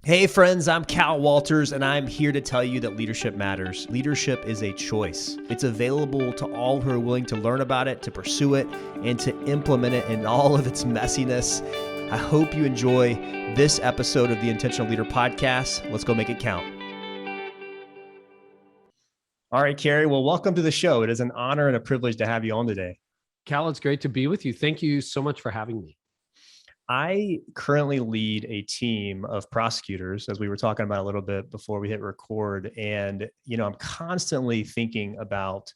Hey friends, I'm Cal Walters, and I'm here to tell you that leadership matters. Leadership is a choice. It's available to all who are willing to learn about it, to pursue it, and to implement it in all of its messiness. I hope you enjoy this episode of the Intentional Leader Podcast. Let's go make it count. All right, Carey. Well, welcome to the show. It is an honor and a privilege to have you on today. Cal, it's great to be with you. Thank you so much for having me. I currently lead a team of prosecutors, as we were talking about a little bit before we hit record. And, I'm constantly thinking about,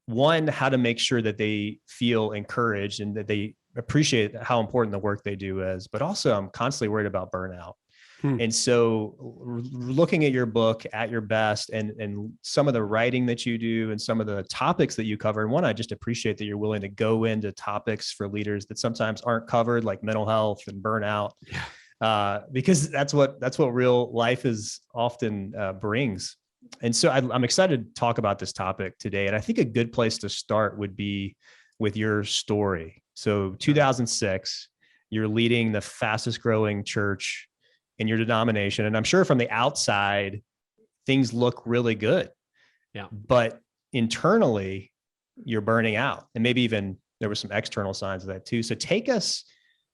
one, how to make sure that they feel encouraged and that they appreciate how important the work they do is, but also I'm constantly worried about burnout. And so looking at your book, At Your Best, and some of the writing that you do and some of the topics that you cover, and one, I just appreciate that you're willing to go into topics for leaders that sometimes aren't covered, like mental health and burnout, because that's what real life is often brings. And so I'm excited to talk about this topic today. And I think a good place to start would be with your story. So 2006, you're leading the fastest growing church in your denomination. And I'm sure from the outside, things look really good. Yeah. But internally, you're burning out. And maybe even there were some external signs of that too. So take us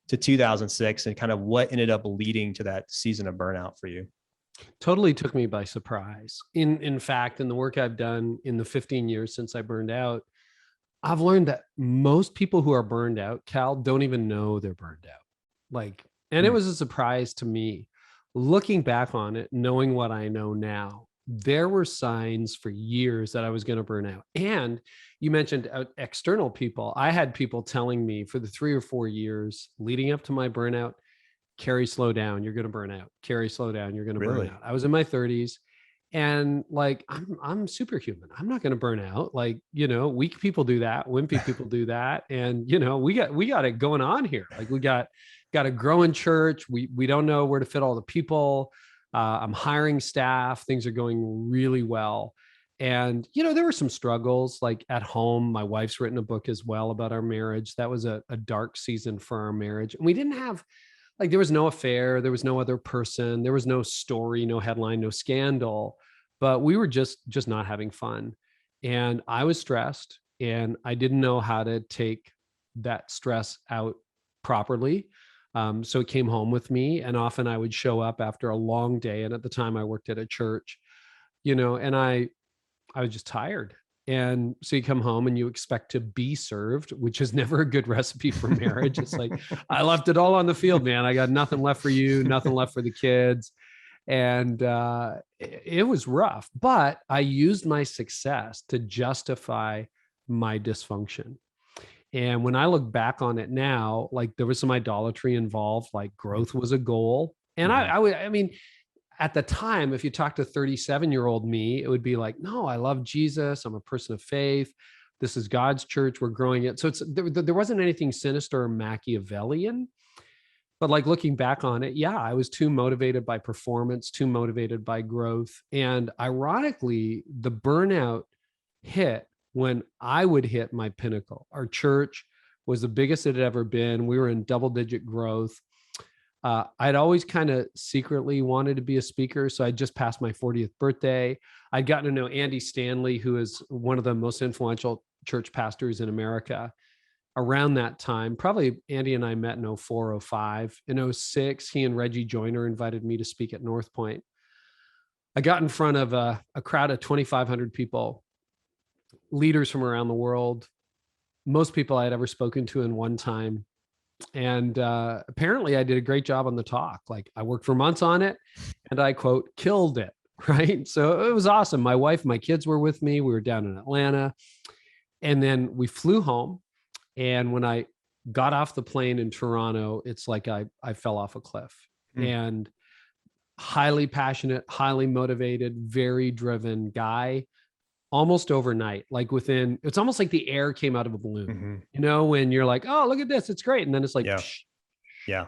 to 2006 and kind of what ended up leading to that season of burnout for you. Totally took me by surprise. In fact, in the work I've done in the 15 years since I burned out, I've learned that most people who are burned out, Cal, don't even know they're burned out. And it was a surprise to me. Looking back on it, knowing what I know now, there were signs for years that I was going to burn out. And you mentioned external people. I had people telling me for the 3 or 4 years leading up to my burnout, Carey, slow down, you're going to burn out. Carey, slow down, you're going to burn out. I was in my 30s and I'm superhuman. I'm not going to burn out. Weak people do that. Wimpy people do that. And, we got it going on here. We got a growing church. We don't know where to fit all the people. I'm hiring staff. Things are going really well. And, there were some struggles at home. My wife's written a book as well about our marriage. That was a dark season for our marriage. And we didn't have, there was no affair. There was no other person. There was no story, no headline, no scandal. But we were just not having fun. And I was stressed and I didn't know how to take that stress out properly. So it came home with me, and often I would show up after a long day. And at the time I worked at a church, and I was just tired. And so you come home and you expect to be served, which is never a good recipe for marriage. It's I left it all on the field, man. I got nothing left for you, nothing left for the kids. And it was rough, but I used my success to justify my dysfunction. And when I look back on it now, there was some idolatry involved, growth was a goal. And I mean, at the time, if you talk to 37-year-old me, it would be no, I love Jesus. I'm a person of faith. This is God's church. We're growing it. So there wasn't anything sinister or Machiavellian, but looking back on it, yeah, I was too motivated by performance, too motivated by growth. And ironically, the burnout hit when I would hit my pinnacle. Our church was the biggest it had ever been. We were in double-digit growth. I'd always kind of secretly wanted to be a speaker. So I just passed my 40th birthday. I'd gotten to know Andy Stanley, who is one of the most influential church pastors in America. Around that time, probably Andy and I met in 04, 05. In 06, he and Reggie Joyner invited me to speak at North Point. I got in front of a crowd of 2,500 people, leaders from around the world, most people I had ever spoken to in one time. And apparently I did a great job on the talk. I worked for months on it and I, quote, killed it. Right. So it was awesome. My wife, my kids were with me. We were down in Atlanta. And then we flew home. And when I got off the plane in Toronto, it's I fell off a cliff. And highly passionate, highly motivated, very driven guy. Almost overnight, it's almost like the air came out of a balloon, when you're oh, look at this, it's great. And then it's yeah.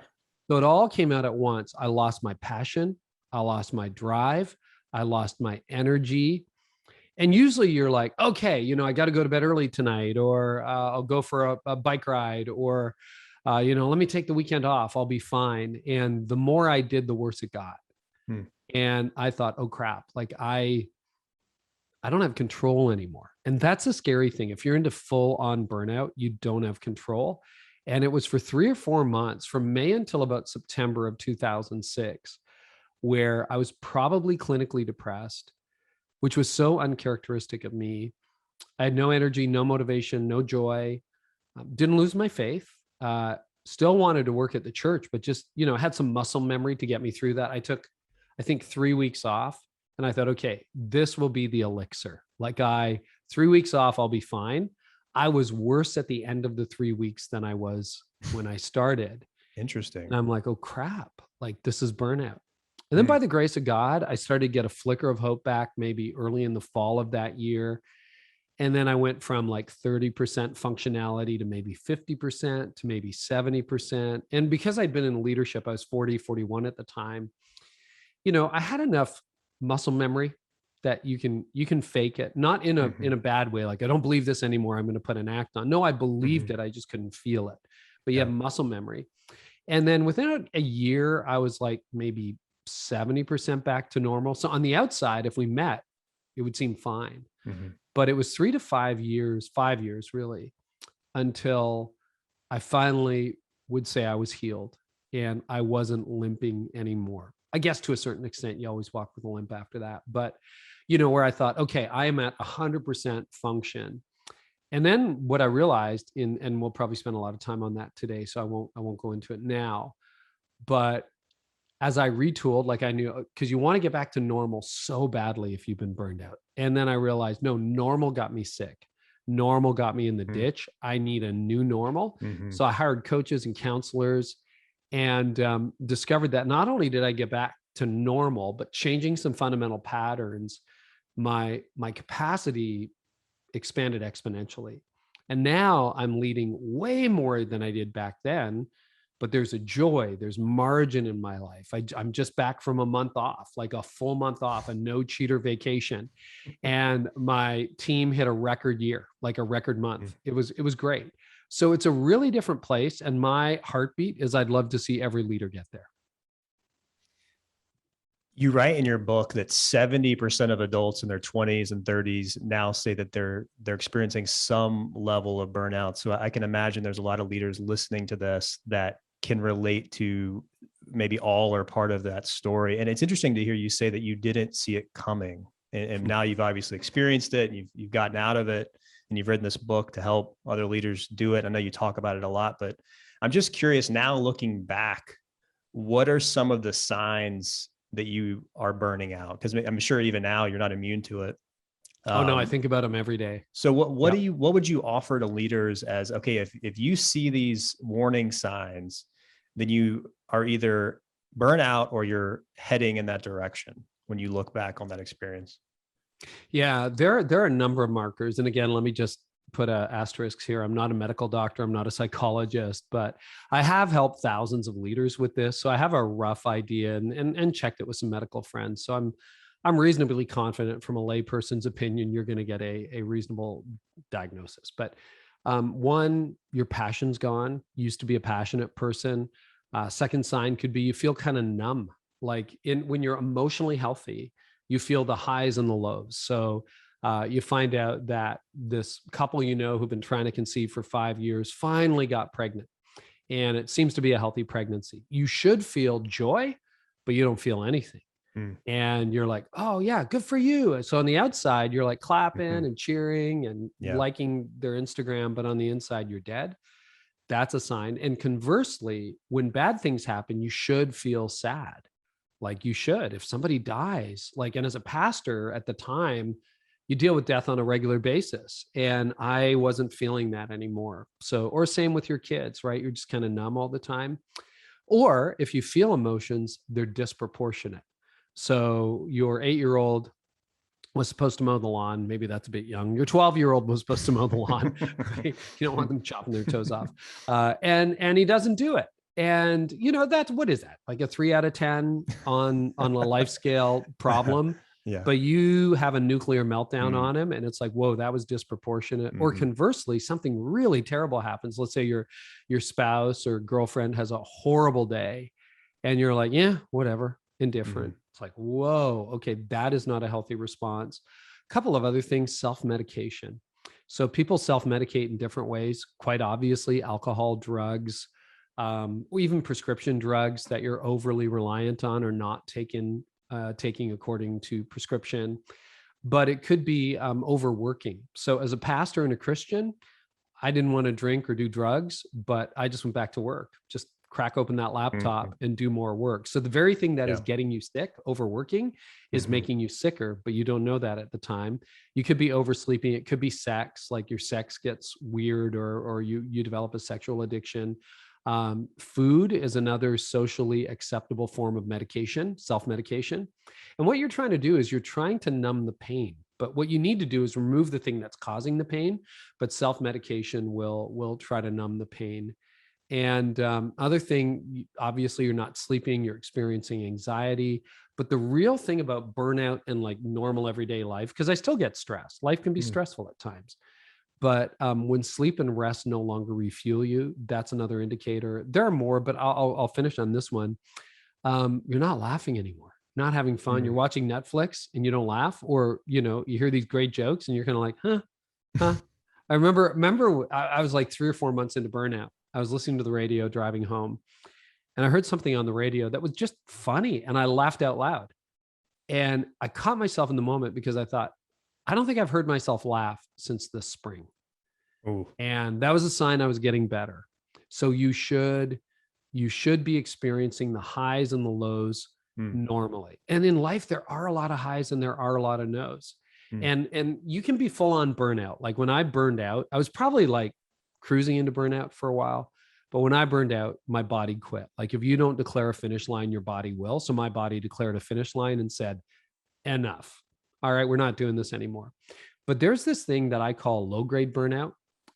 So it all came out at once. I lost my passion. I lost my drive. I lost my energy. And usually you're okay, I got to go to bed early tonight, or I'll go for a bike ride, or, let me take the weekend off. I'll be fine. And the more I did, the worse it got. Hmm. And I thought, oh crap, like I don't have control anymore. And that's a scary thing. If you're into full on burnout, you don't have control. And it was for 3 or 4 months, from May until about September of 2006, where I was probably clinically depressed, which was so uncharacteristic of me. I had no energy, no motivation, no joy, didn't lose my faith, still wanted to work at the church, but just, had some muscle memory to get me through that. I took, I think, 3 weeks off. And I thought, okay, this will be the elixir. 3 weeks off, I'll be fine. I was worse at the end of the 3 weeks than I was when I started. Interesting. And I'm like, oh crap, like this is burnout. And then by the grace of God, I started to get a flicker of hope back maybe early in the fall of that year. And then I went from like 30% functionality to maybe 50% to maybe 70%. And because I'd been in leadership, I was 40, 41 at the time. I had enough muscle memory that you can fake it, not in a bad way. Like, I don't believe this anymore, I'm going to put an act on. No, I believed it. I just couldn't feel it. But you have muscle memory. And then within a year, I was like maybe 70% back to normal. So on the outside, if we met, it would seem fine. But it was 3 to 5 years, 5 years really, until I finally would say I was healed and I wasn't limping anymore. I guess to a certain extent, you always walk with a limp after that. But, where I thought, okay, I am at 100% function. And then what I realized and we'll probably spend a lot of time on that today, so I won't go into it now. But as I retooled, like I knew, because you want to get back to normal so badly if you've been burned out. And then I realized, no, normal got me sick. Normal got me in the ditch. I need a new normal. So I hired coaches and counselors and discovered that not only did I get back to normal, but changing some fundamental patterns, my capacity expanded exponentially. And now I'm leading way more than I did back then. But there's a joy, there's margin in my life. I'm just back from a month off, like a full month off, a no cheater vacation. And my team hit a record year, like a record month. It was great. So it's a really different place. And my heartbeat is I'd love to see every leader get there. You write in your book that 70% of adults in their 20s and 30s now say that they're experiencing some level of burnout. So I can imagine there's a lot of leaders listening to this that can relate to maybe all or part of that story. And it's interesting to hear you say that you didn't see it coming. And now you've obviously experienced it, and you've gotten out of it, and you've written this book to help other leaders do it. I know you talk about it a lot, but I'm just curious now, looking back, what are some of the signs that you are burning out? Because I'm sure even now you're not immune to it. Oh no, I think about them every day. So what would you offer to leaders as, okay, if you see these warning signs, then you are either burnout or you're heading in that direction when you look back on that experience? Yeah, there are a number of markers. And again, let me just put asterisks here. I'm not a medical doctor. I'm not a psychologist, but I have helped thousands of leaders with this. So I have a rough idea and checked it with some medical friends. So I'm reasonably confident from a layperson's opinion, you're going to get a reasonable diagnosis. But one, your passion's gone. You used to be a passionate person. Second sign could be you feel kind of numb. Like when you're emotionally healthy, you feel the highs and the lows. So you find out that this couple who've been trying to conceive for 5 years finally got pregnant. And it seems to be a healthy pregnancy. You should feel joy, but you don't feel anything. And you're like, oh yeah, good for you. So on the outside, you're like clapping and cheering and liking their Instagram, but on the inside, you're dead. That's a sign. And conversely, when bad things happen, you should feel sad. Like you should. If somebody dies, and as a pastor at the time, you deal with death on a regular basis. And I wasn't feeling that anymore. So, or same with your kids, right? You're just kind of numb all the time. Or if you feel emotions, they're disproportionate. So your 8-year-old was supposed to mow the lawn. Maybe that's a bit young. Your 12-year-old was supposed to mow the lawn. Right? You don't want them chopping their toes off. And he doesn't do it. And that's, what is that? Like a 3 out of 10 on a life scale problem. Yeah. But you have a nuclear meltdown on him. And it's like, whoa, that was disproportionate. Or conversely, something really terrible happens. Let's say your spouse or girlfriend has a horrible day. And you're like, yeah, whatever. indifferent. It's like, whoa, okay, that is not a healthy response. A couple of other things, self-medication. So people self-medicate in different ways, quite obviously, alcohol, drugs, or even prescription drugs that you're overly reliant on or not taking according to prescription. But it could be overworking. So as a pastor and a Christian, I didn't want to drink or do drugs, but I just went back to work, just crack open that laptop and do more work. So the very thing that is getting you sick, overworking, is making you sicker, but you don't know that at the time. You could be oversleeping. It could be sex, like your sex gets weird, or you develop a sexual addiction. Food is another socially acceptable form of medication, self-medication. And what you're trying to do is you're trying to numb the pain. But what you need to do is remove the thing that's causing the pain, but self-medication will try to numb the pain. And other thing, obviously you're not sleeping, you're experiencing anxiety. But the real thing about burnout and like normal everyday life, because I still get stressed, life can be stressful at times. But when sleep and rest no longer refuel you, that's another indicator. There are more, but I'll finish on this one. You're not laughing anymore, not having fun. You're watching Netflix and you don't laugh, or, you hear these great jokes and you're kind of like, huh. I remember I was like 3 or 4 months into burnout. I was listening to the radio driving home, and I heard something on the radio that was just funny, and I laughed out loud. And I caught myself in the moment because I thought, I don't think I've heard myself laugh since the spring. Ooh. And that was a sign I was getting better. So you should be experiencing the highs and the lows normally. And in life, there are a lot of highs and there are a lot of lows. And you can be full on burnout. Like when I burned out, I was probably like cruising into burnout for a while. But when I burned out, my body quit. Like if you don't declare a finish line, your body will. So my body declared a finish line and said, enough. All right, we're not doing this anymore. But there's this thing that I call low-grade burnout.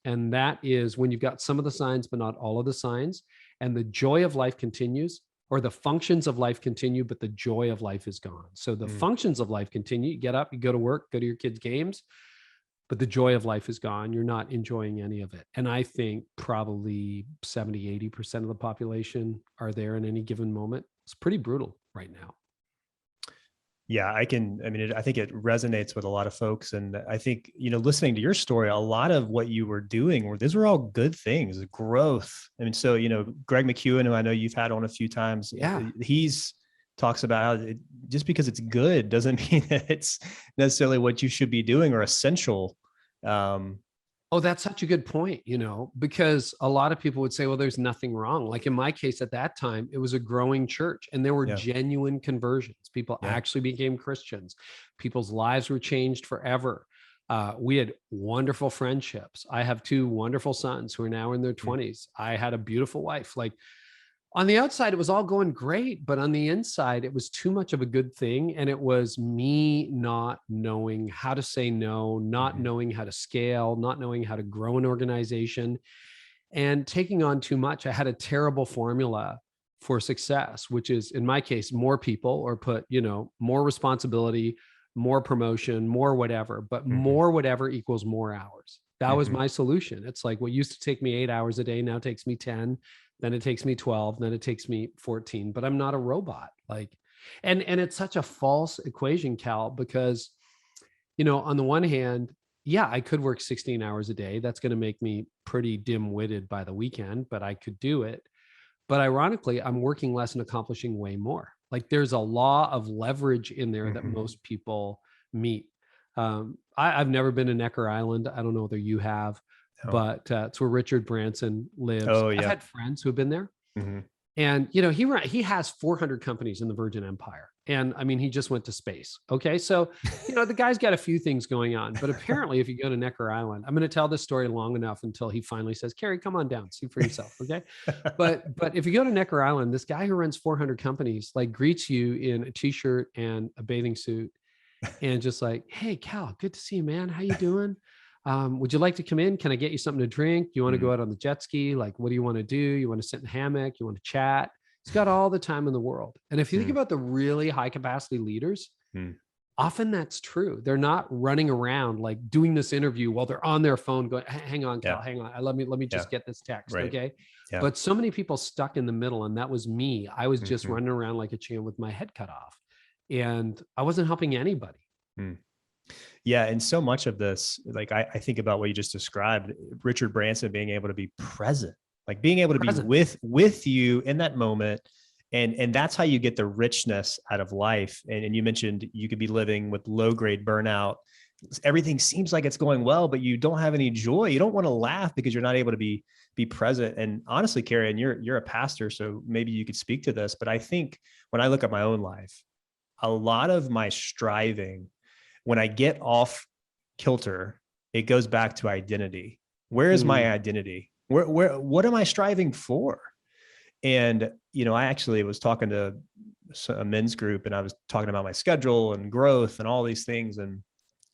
And that is when you've got some of the signs, but not all of the signs. And the joy of life continues, or the functions of life continue, but the joy of life is gone. So the functions of life continue. You get up, you go to work, go to your kids' games, but the joy of life is gone. You're not enjoying any of it. And I think probably 70, 80% of the population are there in any given moment. It's pretty brutal right now. Yeah, I think it resonates with a lot of folks. And I think, listening to your story, a lot of what you were doing these were all good things, growth. I mean, so, Greg McEwen, who I know you've had on a few times, he's talks about how just because it's good doesn't mean that it's necessarily what you should be doing or essential. Oh, that's such a good point, because a lot of people would say, well, there's nothing wrong. Like in my case at that time, it was a growing church and there were genuine conversions. People actually became Christians. People's lives were changed forever. We had wonderful friendships. I have 2 wonderful sons who are now in their 20s. I had a beautiful wife. Like on the outside, it was all going great, but on the inside, it was too much of a good thing. And it was me not knowing how to say no, not knowing how to scale, not knowing how to grow an organization, and taking on too much. I had a terrible formula for success, which is, in my case, more people, or put, more responsibility, more promotion, more whatever, but more whatever equals more hours. That was my solution. It's like what used to take me 8 hours a day now takes me 10. Then it takes me 12, then it takes me 14, but I'm not a robot. Like, and it's such a false equation, Cal, because, on the one hand, I could work 16 hours a day. That's going to make me pretty dim-witted by the weekend, but I could do it. But ironically, I'm working less and accomplishing way more. Like there's a law of leverage in there that most people meet. I've never been to Necker Island. I don't know whether you have. But it's where Richard Branson lives. Oh, yeah. I've had friends who have been there. And, he has 400 companies in the Virgin Empire. And I mean, he just went to space. Okay. So, the guy's got a few things going on. But apparently, if you go to Necker Island, I'm going to tell this story long enough until he finally says, Carey, come on down, see for yourself. Okay. But if you go to Necker Island, this guy who runs 400 companies, like greets you in a t-shirt and a bathing suit and just like, hey, Cal, good to see you, man. How you doing? Would you like to come in? Can I get you something to drink? You want to go out on the jet ski? Like, what do you want to do? You want to sit in the hammock? You want to chat? He's got all the time in the world. And if you think about the really high capacity leaders, often that's true. They're not running around like doing this interview while they're on their phone going, hang on, Cal, hang on. Let me just get this text. Right. Okay. Yeah. But so many people stuck in the middle, and that was me. I was just Mhm. running around like a chicken with my head cut off, and I wasn't helping anybody. Mm. Yeah. And so much of this, like I think about what you just described, Richard Branson being able to be present, like being able to be Present. with you in that moment. And that's how you get the richness out of life. And you mentioned you could be living with low grade burnout. Everything seems like it's going well, but you don't have any joy. You don't want to laugh because you're not able to be present. And honestly, Carey, and you're a pastor, so maybe you could speak to this, but I think when I look at my own life, a lot of my striving, when I get off kilter, it goes back to identity. Where is my Mm. identity? What am I striving for? And, I actually was talking to a men's group, and I was talking about my schedule and growth and all these things. And,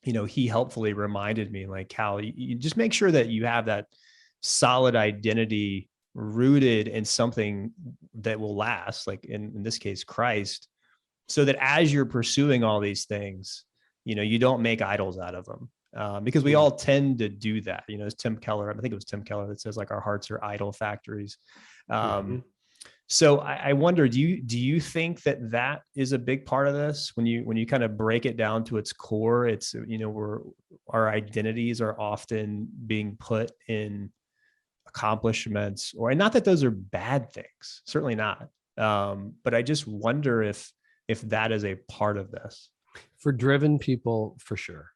he helpfully reminded me, like, Cal, you just make sure that you have that solid identity rooted in something that will last, like in this case, Christ, so that as you're pursuing all these things, you don't make idols out of them. Because we Mm. all tend to do that. It's Tim Keller. I think it was Tim Keller that says, like, our hearts are idol factories. Mhm. So I wonder, do you think that is a big part of this? When you kind of break it down to its core, it's, where our identities are often being put in accomplishments, and not that those are bad things, certainly not. But I just wonder if that is a part of this. For driven people, for sure.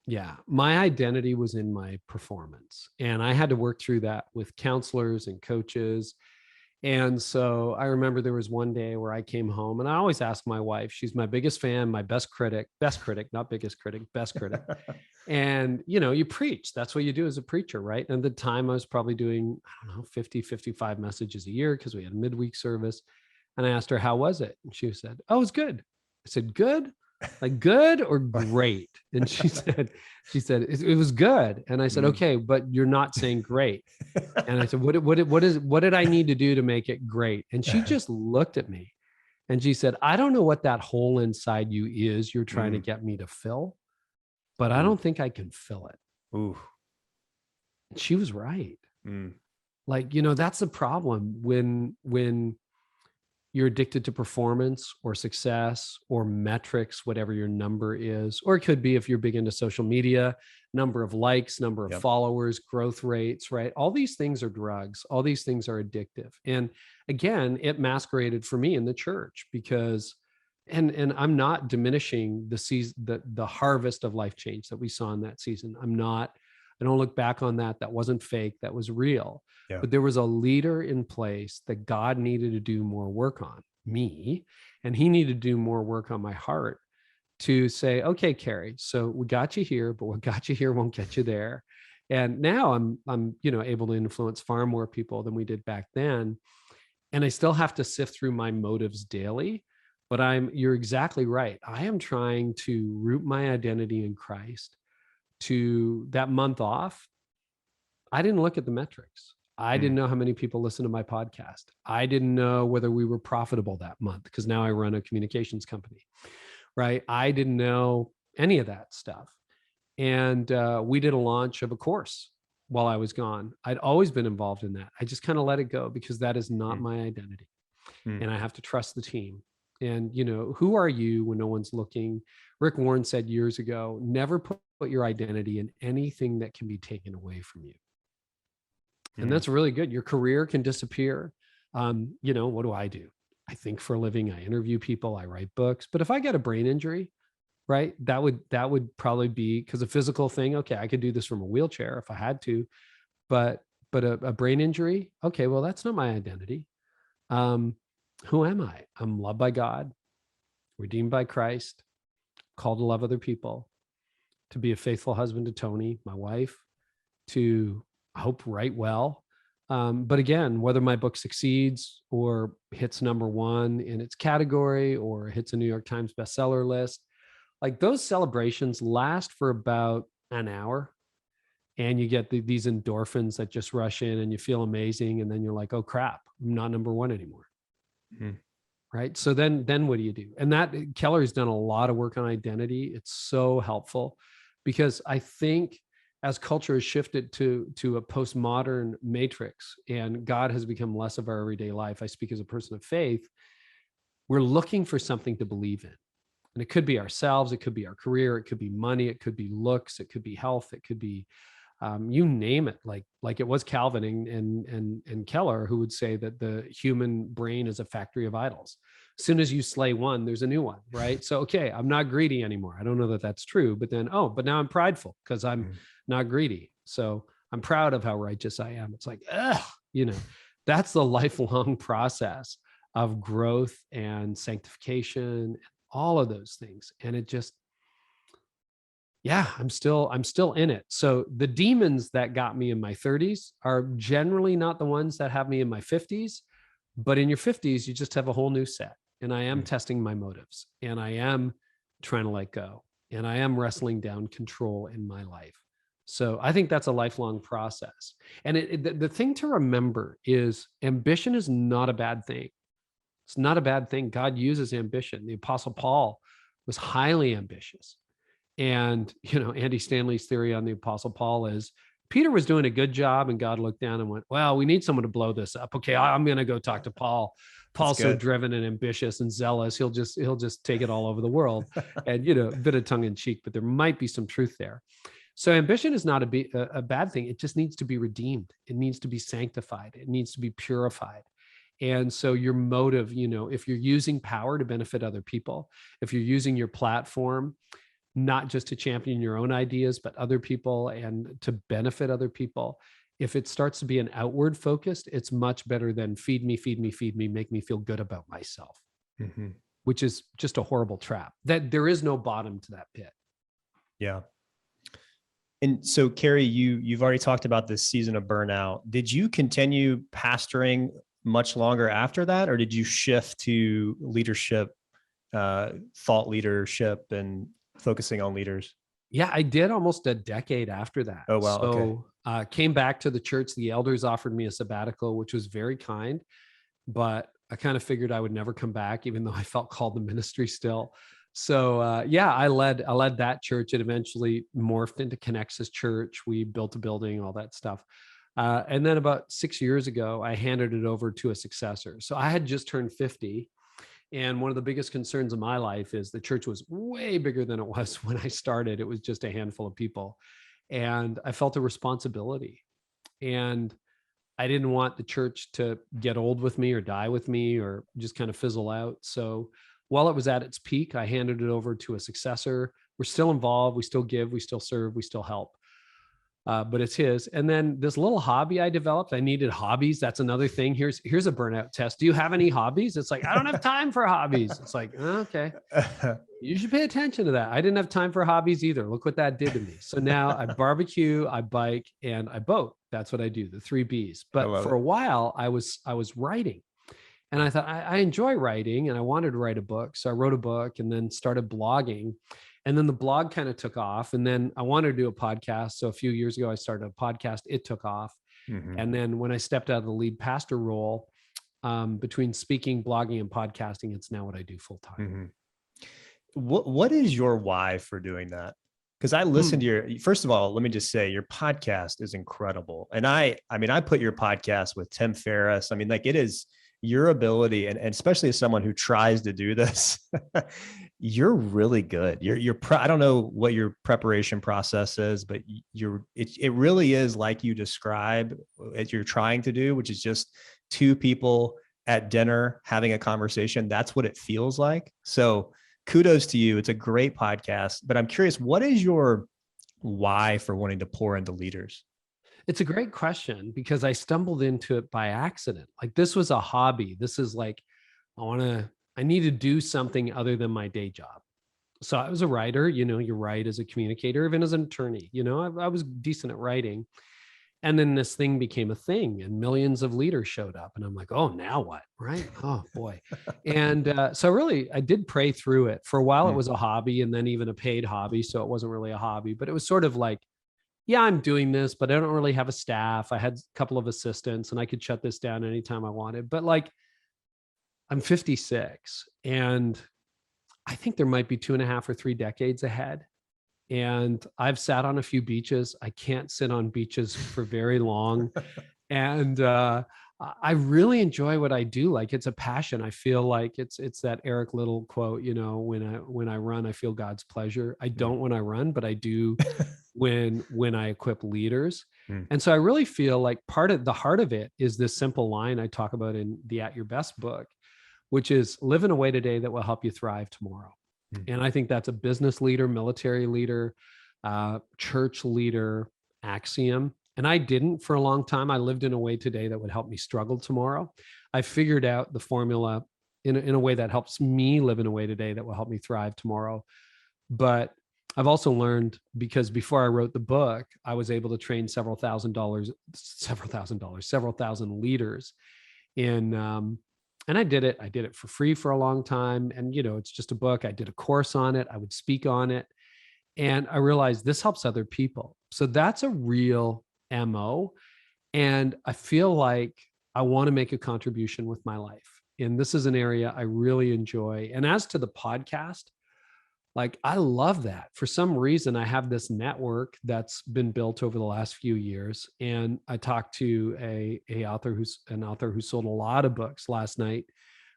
Yeah. My identity was in my performance, and I had to work through that with counselors and coaches. And so I remember there was one day where I came home, and I always ask my wife, she's my biggest fan, my best critic, not biggest critic, best critic. And, you preach, that's what you do as a preacher, right? And at the time I was probably doing, I don't know, 50, 55 messages a year, because we had a midweek service. And I asked her, how was it? And she said, oh, it was good. I said, good? Like good or great? And she said, it was good. And I said, okay, but you're not saying great. And I said, what did I need to do to make it great? And she just looked at me and she said, I don't know what that hole inside you is you're trying to get me to fill, but I Ooh. don't think I can fill it. Ooh. And she was right. Mm. Like, that's the problem when you're addicted to performance or success or metrics, whatever your number is, or it could be, if you're big into social media, number of likes, number of Yep. followers, growth rates, right? All these things are drugs. All these things are addictive. And again, it masqueraded for me in the church because, and I'm not diminishing the season, the harvest of life change that we saw in that season. I don't look back on that. That wasn't fake. That was real. Yeah. But there was a leader in place that God needed to do more work on, me, and he needed to do more work on my heart to say, okay, Carey, so we got you here, but what got you here won't get you there. And now I'm able to influence far more people than we did back then. And I still have to sift through my motives daily, but you're exactly right. I am trying to root my identity in Christ. To that month off, I didn't look at the metrics. I didn't know how many people listen to my podcast. I didn't know whether we were profitable that month, because now I run a communications company, right? I didn't know any of that stuff. And we did a launch of a course while I was gone. I'd always been involved in that. I just kind of let it go because that is not my identity. And I have to trust the team. And, who are you when no one's looking? Rick Warren said years ago, never put your identity in anything that can be taken away from you. And that's really good. Your career can disappear. What do? I think for a living. I interview people, I write books. But if I get a brain injury, right, that would probably be because a physical thing. Okay, I could do this from a wheelchair if I had to, but a brain injury, okay, well, that's not my identity. Who am I? I'm loved by God, redeemed by Christ, called to love other people, to be a faithful husband to Tony, my wife, to hope write well. But again, whether my book succeeds or hits number one in its category or hits a New York Times bestseller list, like those celebrations last for about an hour, and you get these endorphins that just rush in and you feel amazing. And then you're like, oh crap, I'm not number one anymore. Right. So then what do you do? And that Keller's done a lot of work on identity. It's so helpful because I think as culture has shifted to a postmodern matrix and God has become less of our everyday life, I speak as a person of faith, we're looking for something to believe in. And it could be ourselves, it could be our career, it could be money, it could be looks, it could be health, it could be you name it. Like it was Calvin and Keller who would say that the human brain is a factory of idols. As soon as you slay one, there's a new one, right? So, okay, I'm not greedy anymore. I don't know that that's true, but then, but now I'm prideful because I'm not greedy. So I'm proud of how righteous I am. It's like, that's the lifelong process of growth and sanctification, all of those things. And it just, I'm still in it. So the demons that got me in my 30s are generally not the ones that have me in my 50s, but in your 50s, you just have a whole new set. And I am testing my motives, and I am trying to let go, and I am wrestling down control in my life. So I think that's a lifelong process. And the thing to remember is ambition is not a bad thing. It's not a bad thing. God uses ambition. The Apostle Paul was highly ambitious. And, Andy Stanley's theory on the Apostle Paul is Peter was doing a good job and God looked down and went, well, we need someone to blow this up. Okay, I'm going to go talk to Paul. Paul's so driven and ambitious and zealous. He'll just take it all over the world. And, a bit of tongue in cheek, but there might be some truth there. So ambition is not a bad thing. It just needs to be redeemed. It needs to be sanctified. It needs to be purified. And so your motive, if you're using power to benefit other people, if you're using your platform, not just to champion your own ideas, but other people and to benefit other people. If it starts to be an outward focused, it's much better than feed me, make me feel good about myself, which is just a horrible trap. That there is no bottom to that pit. Yeah. And so, Carey, you've already talked about this season of burnout. Did you continue pastoring much longer after that, or did you shift to leadership, thought leadership, and focusing on leaders? Yeah, I did almost a decade after that. Oh, wow. So came back to the church. The elders offered me a sabbatical, which was very kind, but I kind of figured I would never come back, even though I felt called to ministry still. So I led that church. It eventually morphed into Connexus Church. We built a building, all that stuff. And then about 6 years ago, I handed it over to a successor. So I had just turned 50. And one of the biggest concerns of my life is the church was way bigger than it was when I started. It was just a handful of people. And I felt a responsibility. And I didn't want the church to get old with me or die with me or just kind of fizzle out. So while it was at its peak, I handed it over to a successor. We're still involved. We still give, we still serve, we still help. But it's his. And then this little hobby I developed, I needed hobbies. That's another thing. Here's a burnout test. Do you have any hobbies? It's like, I don't have time for hobbies. It's like, okay, you should pay attention to that. I didn't have time for hobbies either. Look what that did to me. So now I barbecue, I bike, and I boat. That's what I do, the 3 B's. But for a while I was writing. And I thought I enjoy writing and I wanted to write a book. So I wrote a book and then started blogging. And then the blog kind of took off. And then I wanted to do a podcast. So a few years ago, I started a podcast. It took off. And then when I stepped out of the lead pastor role, between speaking, blogging, and podcasting, it's now what I do full time. What is your why for doing that? Because I listened to first of all, let me just say your podcast is incredible. And I put your podcast with Tim Ferriss. It is your ability, and especially as someone who tries to do this, you're really good. I don't know what your preparation process is, but it really is like you describe what you're trying to do, which is just 2 people at dinner having a conversation. That's what it feels like. So kudos to you. It's a great podcast, but I'm curious, what is your why for wanting to pour into leaders? It's a great question because I stumbled into it by accident. Like this was a hobby. This is like, I need to do something other than my day job. So I was a writer, you write as a communicator, even as an attorney, I was decent at writing. And then this thing became a thing and millions of leaders showed up and I'm like, oh, now what? Right. Oh boy. And so really, I did pray through it. For a while. It was a hobby and then even a paid hobby. So it wasn't really a hobby, but it was sort of like, yeah, I'm doing this, but I don't really have a staff. I had a couple of assistants and I could shut this down anytime I wanted. But like, I'm 56 and I think there might be 2.5 or 3 decades ahead. And I've sat on a few beaches. I can't sit on beaches for very long. And I really enjoy what I do. Like, it's a passion. I feel like it's that Eric Liddell quote, when I run, I feel God's pleasure. I don't when I run, but I do when I equip leaders. And so I really feel like part of the heart of it is this simple line I talk about in the At Your Best book, which is live in a way today that will help you thrive tomorrow. And I think that's a business leader, military leader, church leader axiom. And I didn't for a long time. I lived in a way today that would help me struggle tomorrow. I figured out the formula in a way that helps me live in a way today that will help me thrive tomorrow. But I've also learned, because before I wrote the book, I was able to train several thousand leaders in, and I did it for free for a long time. And, it's just a book. I did a course on it. I would speak on it. And I realized this helps other people. So that's a real MO. And I feel like I want to make a contribution with my life. And this is an area I really enjoy. And as to the podcast, like, I love that. For some reason, I have this network that's been built over the last few years. And I talked to an author who sold a lot of books last night.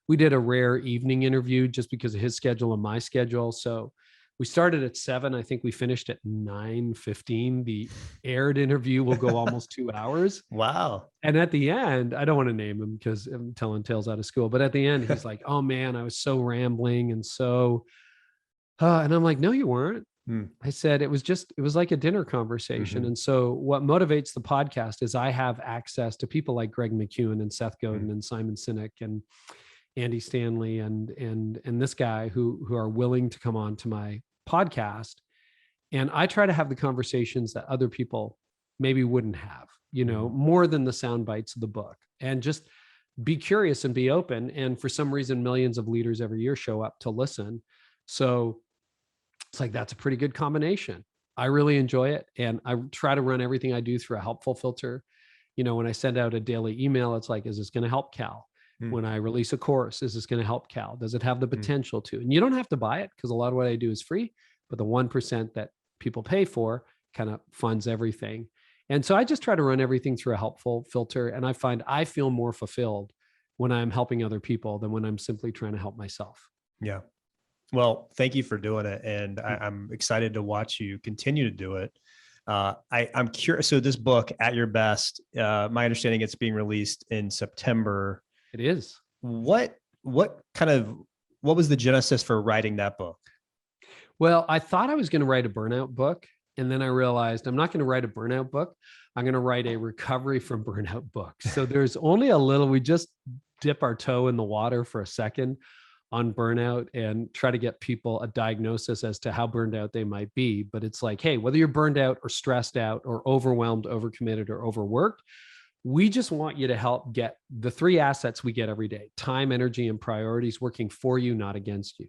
We did a rare evening interview just because of his schedule and my schedule. So we started at 7. I think we finished at 9:15. The aired interview will go almost 2 hours. Wow. And at the end, I don't want to name him because I'm telling tales out of school, but at the end, he's like, "Oh man, I was so rambling and so," and I'm like, "No, you weren't." I said, it was like a dinner conversation. And so what motivates the podcast is I have access to people like Greg McEwen and Seth Godin and Simon Sinek and Andy Stanley and this guy who are willing to come on to my podcast. And I try to have the conversations that other people maybe wouldn't have, more than the sound bites of the book, and just be curious and be open. And for some reason, millions of leaders every year show up to listen. So it's like, that's a pretty good combination. I really enjoy it. And I try to run everything I do through a helpful filter. When I send out a daily email, it's like, is this going to help Cal? When I release a course, is this going to help Cal? Does it have the potential to? And you don't have to buy it, because a lot of what I do is free, but the 1% that people pay for kind of funds everything. And so I just try to run everything through a helpful filter. And I find I feel more fulfilled when I'm helping other people than when I'm simply trying to help myself. Yeah. Well, thank you for doing it. And I'm excited to watch you continue to do it. I'm curious. So this book, At Your Best, my understanding, it's being released in September. It is. What was the genesis for writing that book? Well, I thought I was going to write a burnout book. And then I realized I'm not going to write a burnout book. I'm going to write a recovery from burnout book. So there's only we just dip our toe in the water for a second on burnout and try to get people a diagnosis as to how burned out they might be. But it's like, hey, whether you're burned out or stressed out or overwhelmed, overcommitted, or overworked, we just want you to help get the 3 assets we get every day: time, energy, and priorities working for you, not against you.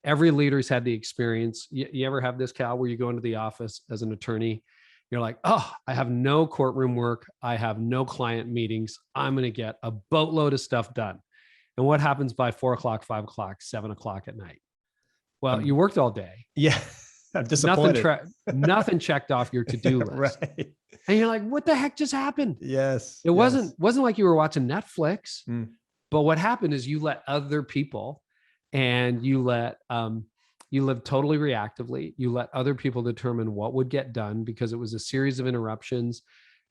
Every leader's had the experience. You ever have this, Cal, where you go into the office as an attorney, you're like, oh, I have no courtroom work. I have no client meetings. I'm going to get a boatload of stuff done. And what happens by 4 o'clock, 5 o'clock, 7 o'clock at night? Well, you worked all day. Yeah. I'm disappointed. Nothing checked off your to-do list. Right. And you're like, what the heck just happened? Yes. It wasn't like you were watching Netflix, but what happened is you let other people, and you live totally reactively. You let other people determine what would get done, because it was a series of interruptions.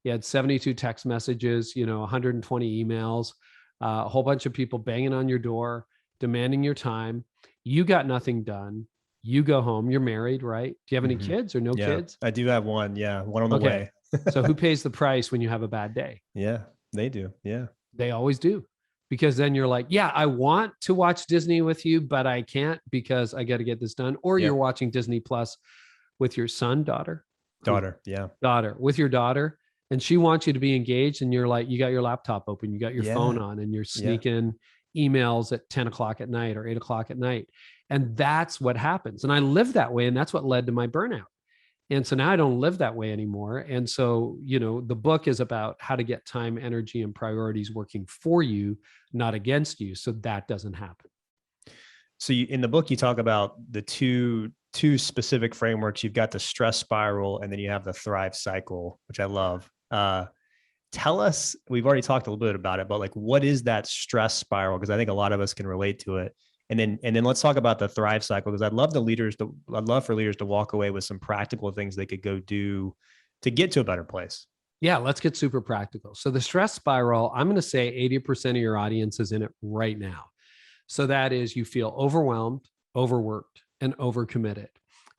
You had 72 text messages, 120 emails, a whole bunch of people banging on your door, demanding your time. You got nothing done. You go home. You're married, right? Do you have any kids or no kids? I do have one. Yeah. One on the way. So who pays the price when you have a bad day? Yeah, they do. Yeah. They always do. Because then you're like, yeah, I want to watch Disney with you, but I can't because I got to get this done. Or you're watching Disney Plus with your daughter with your daughter, and she wants you to be engaged. And you're like, you got your laptop open, you got your phone on, and you're sneaking emails at 10 o'clock at night or 8 o'clock at night. And that's what happens. And I lived that way. And that's what led to my burnout. And so now I don't live that way anymore. And so, the book is about how to get time, energy, and priorities working for you, not against you, so that doesn't happen. So in the book, you talk about the 2 two specific frameworks. You've got the stress spiral, and then you have the thrive cycle, which I love. Tell us, we've already talked a little bit about it, but like, what is that stress spiral? Because I think a lot of us can relate to it. And then let's talk about the thrive cycle, because I'd love for leaders to walk away with some practical things they could go do to get to a better place. Yeah, let's get super practical. So the stress spiral, I'm going to say 80% of your audience is in it right now. So that is, you feel overwhelmed, overworked, and overcommitted.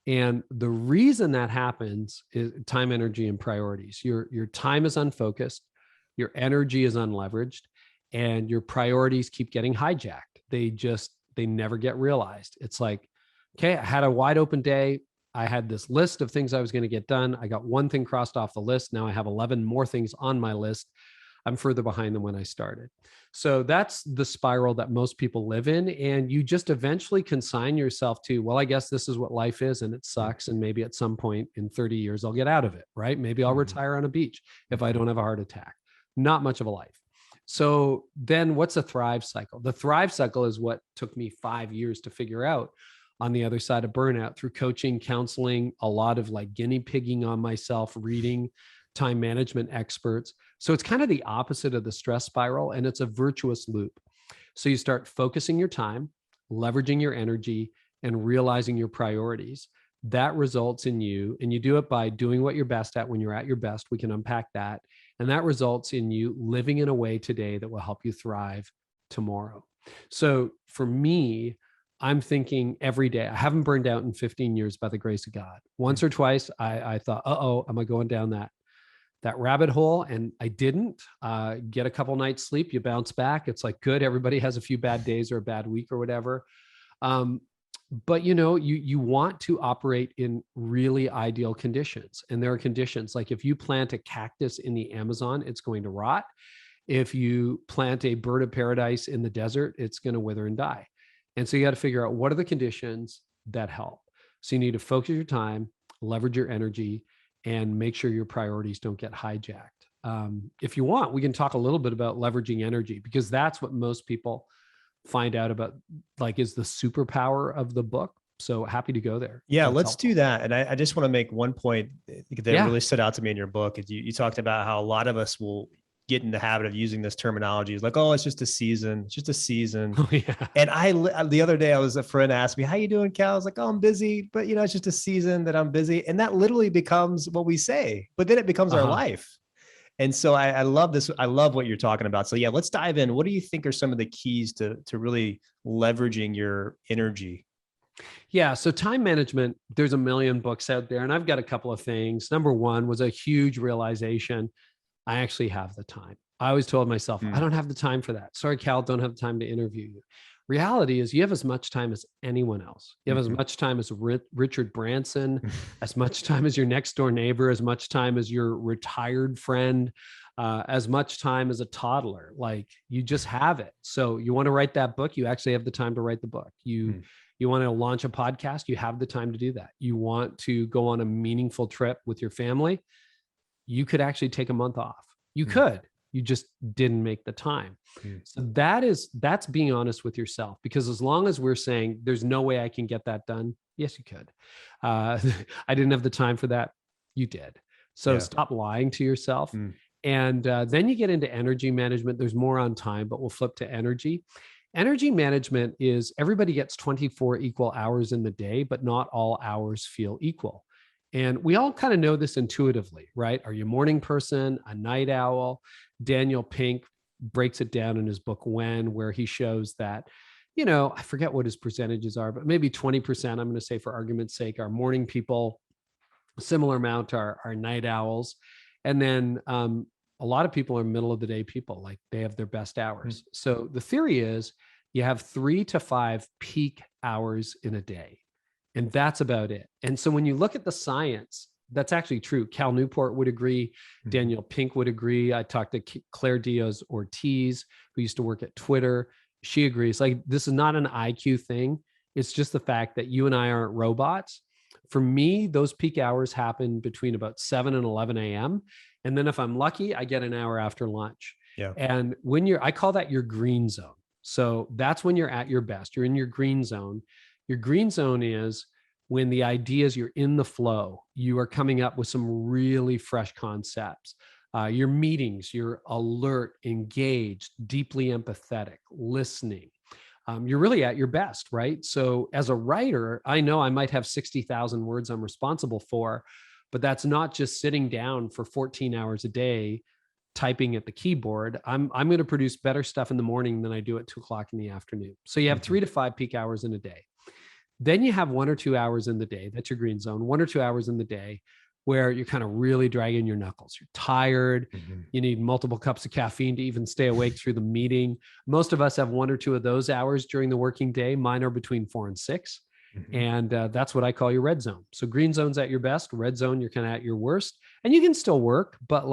And the reason that happens is time, energy, and priorities. Your time is unfocused, your energy is unleveraged, and your priorities keep getting hijacked. They never get realized. It's like, okay, I had a wide open day. I had this list of things I was going to get done. I got one thing crossed off the list. Now I have 11 more things on my list. I'm further behind than when I started. So that's the spiral that most people live in. And you just eventually consign yourself to, well, I guess this is what life is and it sucks. And maybe at some point in 30 years, I'll get out of it, right? Maybe I'll retire on a beach if I don't have a heart attack. Not much of a life. So then what's a thrive cycle? The thrive cycle is what took me 5 years to figure out on the other side of burnout, through coaching, counseling, a lot of like guinea pigging on myself, reading time management experts. So it's kind of the opposite of the stress spiral, and it's a virtuous loop. So you start focusing your time, leveraging your energy, and realizing your priorities. That results in you, and you do it by doing what you're best at when you're at your best. We can unpack that. And that results in you living in a way today that will help you thrive tomorrow. So for me, I'm thinking every day. I haven't burned out in 15 years by the grace of God. Once or twice, I thought, am I going down that rabbit hole? And I didn't. Get a couple nights sleep, you bounce back. It's like, good. Everybody has a few bad days or a bad week or whatever. But you want to operate in really ideal conditions. And there are conditions like if you plant a cactus in the Amazon, it's going to rot. If you plant a bird of paradise in the desert, it's going to wither and die. And so you got to figure out what are the conditions that help. So you need to focus your time, leverage your energy, and make sure your priorities don't get hijacked. If you want, we can talk a little bit about leveraging energy, because that's what most people find out about, like, is the superpower of the book. So happy to go there. Yeah, let's do that. And I just want to make one point that really stood out to me in your book. You talked about how a lot of us will get in the habit of using this terminology. It's like, oh, it's just a season. It's just a season. Oh, yeah. And the other day, a friend asked me, how you doing, Cal? I was like, oh, I'm busy, but it's just a season that I'm busy. And that literally becomes what we say, but then it becomes our life. And so I love this. I love what you're talking about. So yeah, let's dive in. What do you think are some of the keys to really leveraging your energy? Yeah. So time management, there's a million books out there, and I've got a couple of things. Number one was a huge realization. I actually have the time. I always told myself, I don't have the time for that. Sorry, Cal, don't have time to interview you. Reality is you have as much time as anyone else. You have as much time as Richard Branson, as much time as your next door neighbor, as much time as your retired friend, as much time as a toddler. Like, you just have it. So you want to write that book, you actually have the time to write the book. You want to launch a podcast, you have the time to do that. You want to go on a meaningful trip with your family, you could actually take a month off. You could. You just didn't make the time. So that's being honest with yourself, because as long as we're saying there's no way I can get that done, yes, you could. I didn't have the time for that. You did. So stop lying to yourself. And then you get into energy management. There's more on time, but we'll flip to energy. Energy management is everybody gets 24 equal hours in the day, but not all hours feel equal. And we all kind of know this intuitively, right? Are you a morning person, a night owl? Daniel Pink breaks it down in his book, When, where he shows that, I forget what his percentages are, but maybe 20%, I'm going to say for argument's sake, are morning people. A similar amount are night owls. And then a lot of people are middle of the day people, like they have their best hours. So the theory is you have 3 to 5 peak hours in a day. And that's about it. And so when you look at the science, that's actually true. Cal Newport would agree. Daniel Pink would agree. I talked to Claire Diaz-Ortiz, who used to work at Twitter. She agrees. Like, this is not an IQ thing. It's just the fact that you and I aren't robots. For me, those peak hours happen between about 7 and 11 a.m. And then if I'm lucky, I get an hour after lunch. Yeah. And I call that your green zone. So that's when you're at your best. You're in your green zone. Your green zone is when the ideas, you're in the flow, you are coming up with some really fresh concepts. Your meetings, you're alert, engaged, deeply empathetic, listening. You're really at your best, right? So as a writer, I know I might have 60,000 words I'm responsible for, but that's not just sitting down for 14 hours a day typing at the keyboard. I'm going to produce better stuff in the morning than I do at 2:00 in the afternoon. So you have 3 to 5 peak hours in a day. Then you have 1 or 2 hours in the day. That's your green zone. 1 or 2 hours in the day where you're kind of really dragging your knuckles. You're tired. You need multiple cups of caffeine to even stay awake through the meeting. Most of us have 1 or 2 of those hours during the working day. Mine are between 4 and 6. And that's what I call your red zone. So green zone's at your best. Red zone, you're kind of at your worst. And you can still work, but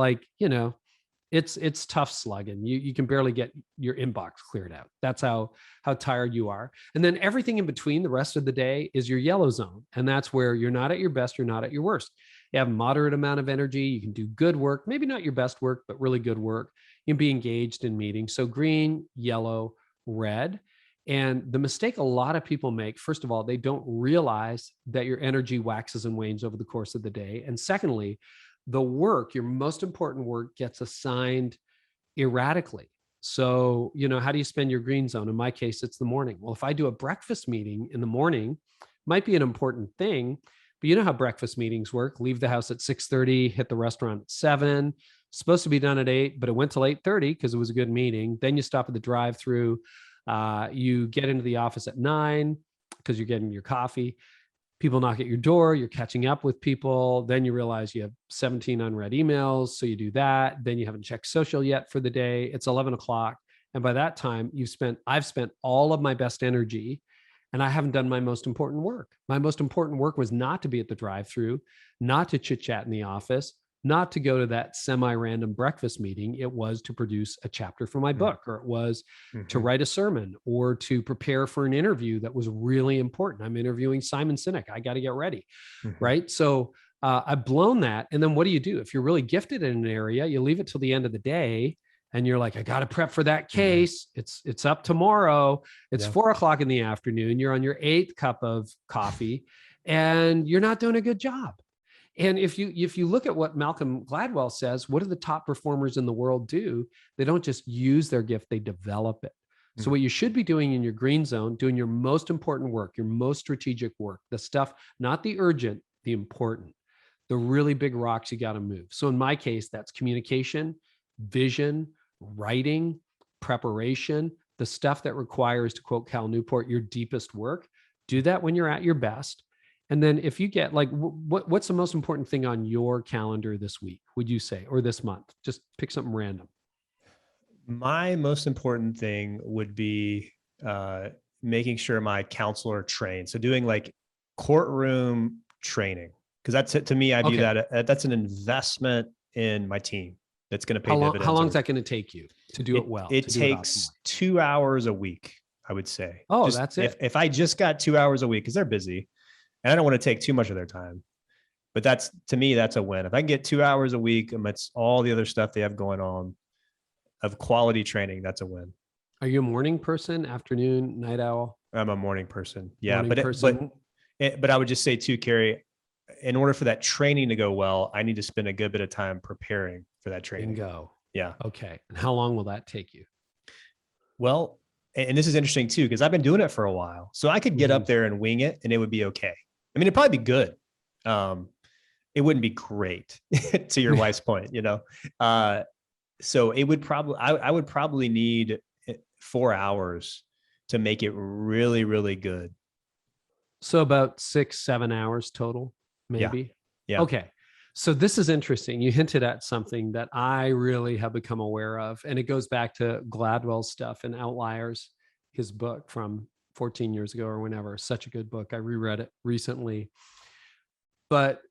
it's tough slugging. You can barely get your inbox cleared out. That's how tired you are. And then everything in between the rest of the day is your yellow zone. And that's where you're not at your best, you're not at your worst. You have a moderate amount of energy. You can do good work, maybe not your best work, but really good work. You can be engaged in meetings. So green, yellow, red. And the mistake a lot of people make, first of all, they don't realize that your energy waxes and wanes over the course of the day. And secondly, the work, your most important work, gets assigned erratically. So, how do you spend your green zone? In my case, it's the morning. Well, if I do a breakfast meeting in the morning, might be an important thing, but you know how breakfast meetings work. Leave the house at 6:30, hit the restaurant at 7, supposed to be done at 8, but it went till 8:30 because it was a good meeting. Then you stop at the drive-through. You get into the office at 9 because you're getting your coffee. People knock at your door, you're catching up with people. Then you realize you have 17 unread emails. So you do that. Then you haven't checked social yet for the day. It's 11 o'clock. And by that time I've spent all of my best energy and I haven't done my most important work. My most important work was not to be at the drive-through, not to chit chat in the office, not to go to that semi-random breakfast meeting. It was to produce a chapter for my book, or it was to write a sermon, or to prepare for an interview that was really important. I'm interviewing Simon Sinek. I got to get ready, right? So I've blown that. And then what do you do? If you're really gifted in an area, you leave it till the end of the day and you're like, I got to prep for that case. It's up tomorrow. It's 4:00 in the afternoon. You're on your 8th cup of coffee and you're not doing a good job. And if you look at what Malcolm Gladwell says, what do the top performers in the world do? They don't just use their gift, they develop it. So what you should be doing in your green zone, doing your most important work, your most strategic work, the stuff, not the urgent, the important, the really big rocks you got to move. So in my case, that's communication, vision, writing, preparation, the stuff that requires, to quote Cal Newport, your deepest work. Do that when you're at your best. And then if you get what's the most important thing on your calendar this week, would you say, or this month? Just pick something random. My most important thing would be making sure my counselor trained. So doing like courtroom training, because that's it to me. I view that that's an investment in my team that's going to pay dividends. How long is that going to take you to do it well? It takes 2 hours a week, I would say. Oh, that's it. If I just got 2 hours a week, because they're busy. And I don't want to take too much of their time, but to me, that's a win. If I can get 2 hours a week amidst all the other stuff they have going on of quality training, that's a win. Are you a morning person, afternoon, night owl? I'm a morning person. Yeah. But I would just say too, Carey, in order for that training to go well, I need to spend a good bit of time preparing for that training. Bingo. Yeah. Okay. And how long will that take you? Well, and this is interesting too, because I've been doing it for a while. So I could get up there and wing it and it would be okay. I mean, it'd probably be good. It wouldn't be great to your wife's point, so it would I would probably need 4 hours to make it really, really good. So about 6-7 hours total, maybe. Yeah. Okay. So this is interesting. You hinted at something that I really have become aware of, and it goes back to Gladwell's stuff and Outliers, his book from 14 years ago or whenever. Such a good book. I reread it recently. But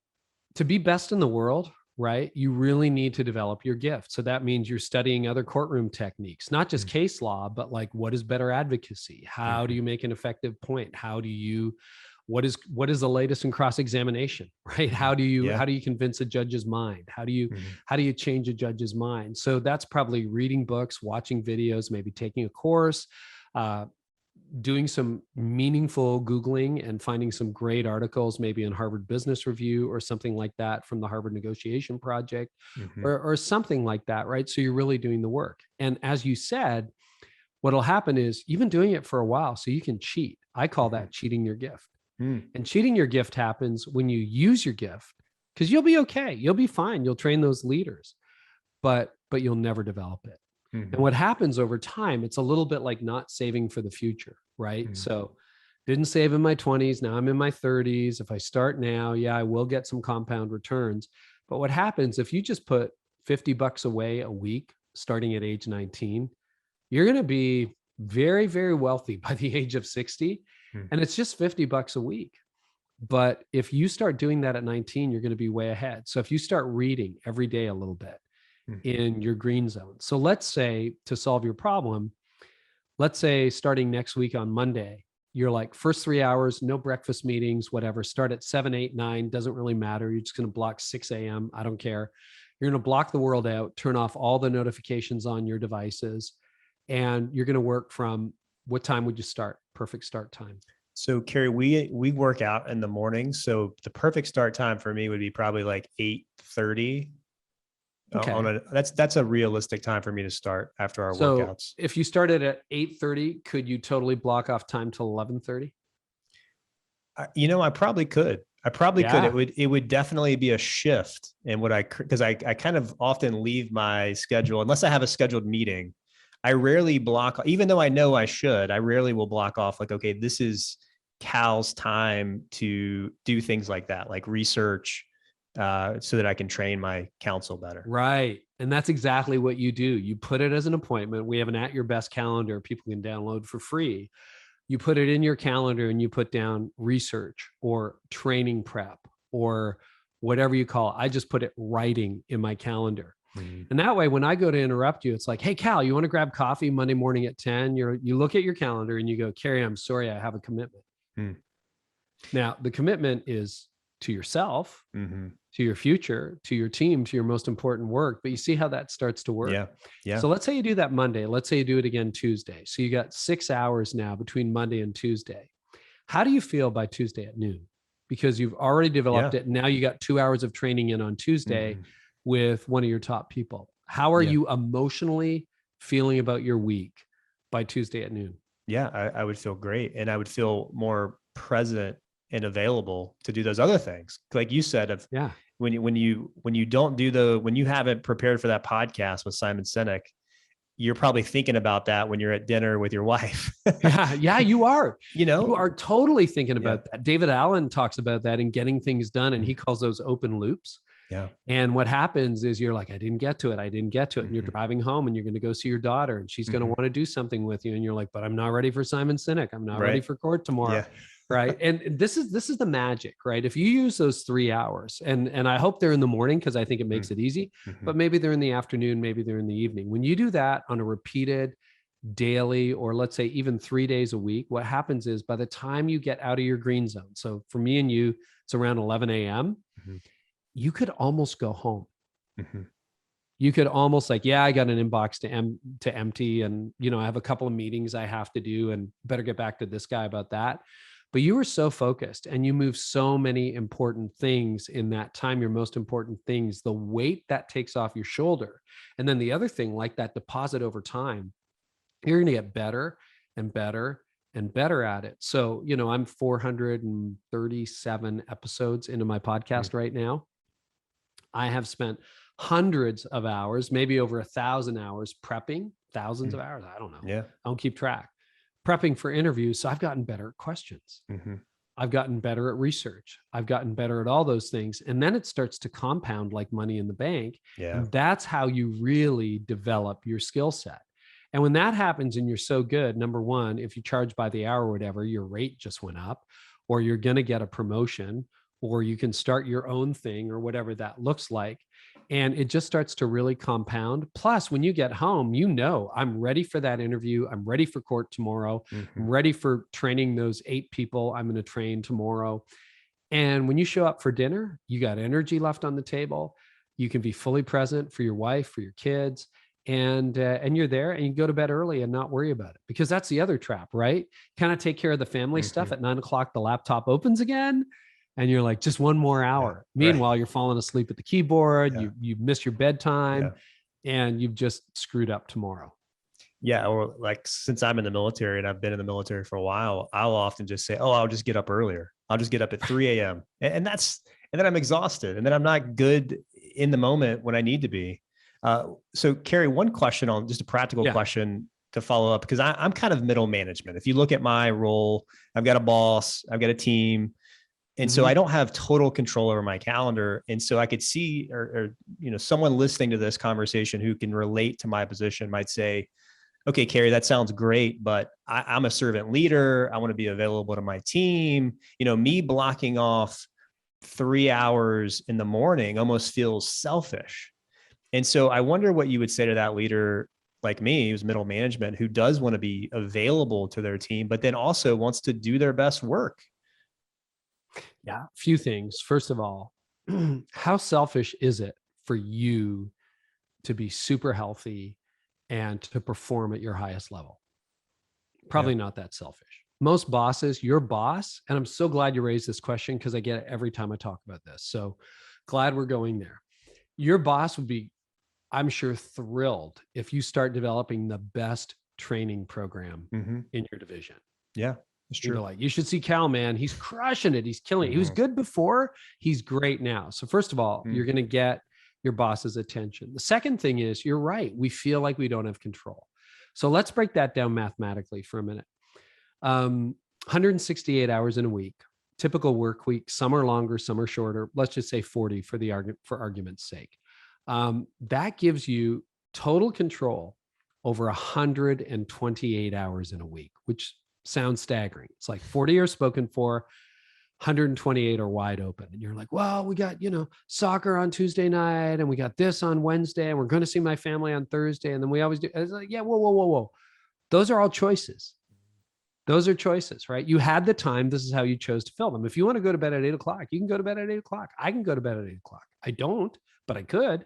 to be best in the world, right, you really need to develop your gift. So that means you're studying other courtroom techniques, not just case law, but like, what is better advocacy? How do you make an effective point? What is the latest in cross-examination, right? How do you convince a judge's mind? How do you change a judge's mind? So that's probably reading books, watching videos, maybe taking a course, doing some meaningful Googling and finding some great articles, maybe in Harvard Business Review or something like that from the Harvard Negotiation Project, or something like that, right? So you're really doing the work. And as you said, what'll happen is you've been doing it for a while, so you can cheat. I call that cheating your gift. And cheating your gift happens when you use your gift, because you'll be okay. You'll be fine. You'll train those leaders, but you'll never develop it. And what happens over time, it's a little bit like not saving for the future, right? So didn't save in my 20s. Now I'm in my 30s. If I start now, yeah, I will get some compound returns. But what happens if you just put $50 away a week, starting at age 19, you're going to be very, very wealthy by the age of 60. And it's just $50 a week. But if you start doing that at 19, you're going to be way ahead. So if you start reading every day a little bit in your green zone. So let's say, to solve your problem, let's say starting next week on Monday, you're like, first 3 hours, no breakfast meetings, whatever. Start at 7, 8, 9, doesn't really matter. You're just going to block 6 a.m. I don't care. You're going to block the world out, turn off all the notifications on your devices. And you're going to work from, what time would you start? Perfect start time. So Carey, we work out in the morning. So the perfect start time for me would be probably like 8:30. Okay. That's a realistic time for me to start after our workouts. If you started at 8:30, could you totally block off time till 11:30? I probably could. Could. It would definitely be a shift in because I kind of often leave my schedule, unless I have a scheduled meeting. I rarely block, even though I know I should, I rarely will block off like, okay, this is Cal's time to do things like that, like research, so that I can train my counsel better. Right. And that's exactly what you do. You put it as an appointment. We have an At Your Best calendar people can download for free. You put it in your calendar and you put down research or training prep or whatever you call it. I just put it writing in my calendar. And that way, when I go to interrupt you, it's like, hey, Cal, you want to grab coffee Monday morning at 10? You look at your calendar and you go, Carey, I'm sorry, I have a commitment. Now, the commitment is to yourself, to your future, to your team, to your most important work. But you see how that starts to work? Yeah. So let's say you do that Monday. Let's say you do it again Tuesday. So you got 6 hours now between Monday and Tuesday. How do you feel by Tuesday at noon? Because you've already developed it. Now you got 2 hours of training in on Tuesday with one of your top people. How are you emotionally feeling about your week by Tuesday at noon? Yeah, I would feel great. And I would feel more present and available to do those other things. Like you said, when you haven't prepared for that podcast with Simon Sinek, you're probably thinking about that when you're at dinner with your wife. Yeah, you are. You are totally thinking about that. David Allen talks about that in Getting Things Done, and he calls those open loops. Yeah. And what happens is you're like, I didn't get to it. And you're driving home and you're going to go see your daughter and she's going to want to do something with you. And you're like, but I'm not ready for Simon Sinek. I'm not ready for court tomorrow. Right. And this is the magic, right? If you use those 3 hours and I hope they're in the morning, because I think it makes it easy, but maybe they're in the afternoon, maybe they're in the evening. When you do that on a repeated daily, or let's say even 3 days a week, what happens is by the time you get out of your green zone, so for me and you, it's around 11 a.m., you could almost go home. You could almost like, I got an inbox to empty, and I have a couple of meetings I have to do and better get back to this guy about that. But you were so focused and you move so many important things in that time, your most important things, the weight that takes off your shoulder. And then the other thing, like that deposit over time, you're going to get better and better and better at it. So, I'm 437 episodes into my podcast right now. I have spent hundreds of hours, maybe over 1,000 hours prepping, thousands of hours. I don't know. I don't keep track. Prepping for interviews. So I've gotten better at questions. I've gotten better at research. I've gotten better at all those things. And then it starts to compound like money in the bank. And that's how you really develop your skill set. And when that happens and you're so good, number one, if you charge by the hour or whatever, your rate just went up, or you're going to get a promotion, or you can start your own thing or whatever that looks like. And it just starts to really compound. Plus, when you get home, I'm ready for that interview. I'm ready for court tomorrow. I'm ready for training those 8 people I'm going to train tomorrow. And when you show up for dinner, you got energy left on the table. You can be fully present for your wife, for your kids. and you're there and you go to bed early and not worry about it, because that's the other trap, right? Kind of take care of the family stuff. At 9 o'clock, the laptop opens again and you're like, just one more hour. Yeah, Meanwhile, right. you're falling asleep at the keyboard. Yeah. You miss your bedtime and you've just screwed up tomorrow. Yeah. Or like, since I'm in the military and I've been in the military for a while, I'll often just say, oh, I'll just get up earlier. I'll just get up at 3 a.m. And then I'm exhausted, and then I'm not good in the moment when I need to be. So Carey, one question, on just a practical question to follow up, because I'm kind of middle management. If you look at my role, I've got a boss, I've got a team. And so I don't have total control over my calendar. And so I could see, or someone listening to this conversation who can relate to my position might say, okay, Carey, that sounds great, but I'm a servant leader. I want to be available to my team. Me blocking off 3 hours in the morning almost feels selfish. And so I wonder what you would say to that leader like me, who's middle management, who does want to be available to their team, but then also wants to do their best work. Yeah. A few things. First of all, how selfish is it for you to be super healthy and to perform at your highest level? Probably not that selfish. Most bosses, your boss, and I'm so glad you raised this question because I get it every time I talk about this. So glad we're going there. Your boss would be, I'm sure, thrilled if you start developing the best training program in your division. Yeah, it's true. Like, you should see Cal, man. He's crushing it. He's killing it. He was good before. He's great now. So first of all, you're going to get your boss's attention. The second thing is, you're right. We feel like we don't have control. So let's break that down mathematically for a minute. 168 hours in a week, typical work week. Some are longer, some are shorter. Let's just say 40 for argument's sake. That gives you total control over 128 hours in a week, which sounds staggering. It's like 40 are spoken for, 128 are wide open. And you're like, well, we got, soccer on Tuesday night, and we got this on Wednesday, and we're going to see my family on Thursday. And then we always do. It's like, yeah, whoa. Those are all choices. Those are choices, right? You had the time. This is how you chose to fill them. If you want to go to bed at 8 o'clock, you can go to bed at 8 o'clock. I can go to bed at 8 o'clock. I don't, but I could,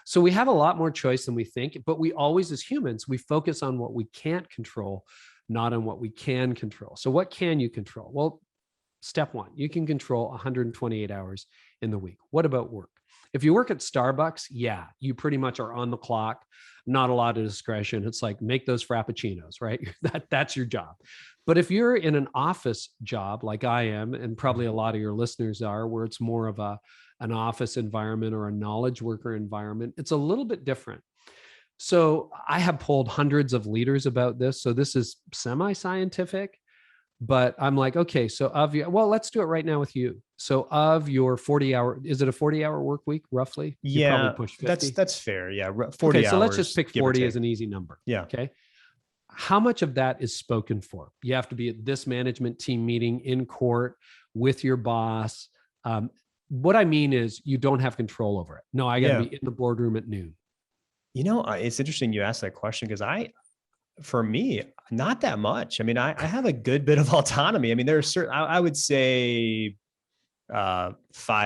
so we have a lot more choice than we think, but we always, as humans, we focus on what we can't control, not on what we can control. So what can you control? Well, step one, you can control 128 hours in the week. What about work? If you work at Starbucks, you pretty much are on the clock, not a lot of discretion. It's like, make those frappuccinos, right? That's your job. But if you're in an office job like I am, and probably a lot of your listeners are, where it's more of an office environment or a knowledge worker environment, it's a little bit different. So I have polled hundreds of leaders about this. So this is semi-scientific, but I'm like, okay, so let's do it right now with you. So of your 40-hour, is it a 40-hour work week roughly? You probably push 50. That's fair. Yeah, 40 okay, hours. So let's just pick 40 as an easy number. Yeah. Okay. How much of that is spoken for? You have to be at this management team meeting in court with your boss. What I mean is, you don't have control over it. No, I got to be in the boardroom at noon. It's interesting you asked that question, because for me, not that much. I mean, I have a good bit of autonomy. I mean, there's certain, I would say 5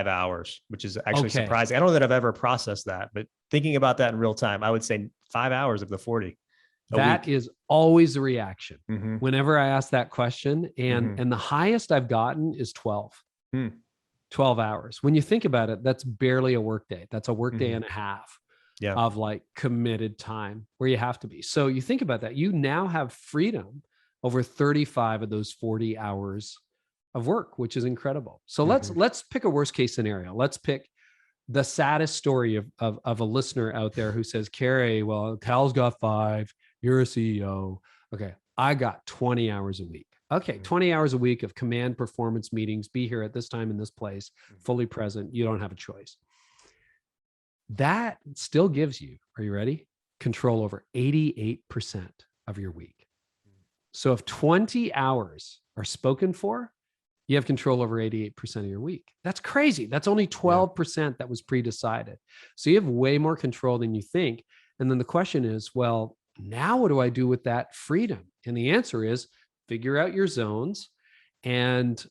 hours, which is actually surprising. I don't know that I've ever processed that, but thinking about that in real time, I would say 5 hours of the 40. That is always the reaction whenever I ask that question. And the highest I've gotten is 12. 12 hours. When you think about it, that's barely a work day. That's a work day and a half of like committed time where you have to be. So you think about that. You now have freedom over 35 of those 40 hours of work, which is incredible. So let's pick a worst case scenario. Let's pick the saddest story of a listener out there who says, Carey, well, Cal's got 5, you're a CEO. Okay, I got 20 hours a week. Okay, 20 hours a week of command performance meetings, be here at this time in this place, fully present. You don't have a choice. That still gives you, are you ready? Control over 88% of your week. So if 20 hours are spoken for, you have control over 88% of your week. That's crazy. That's only 12% that was pre-decided. So you have way more control than you think. And then the question is, well, now what do I do with that freedom? And the answer is, figure out your zones and,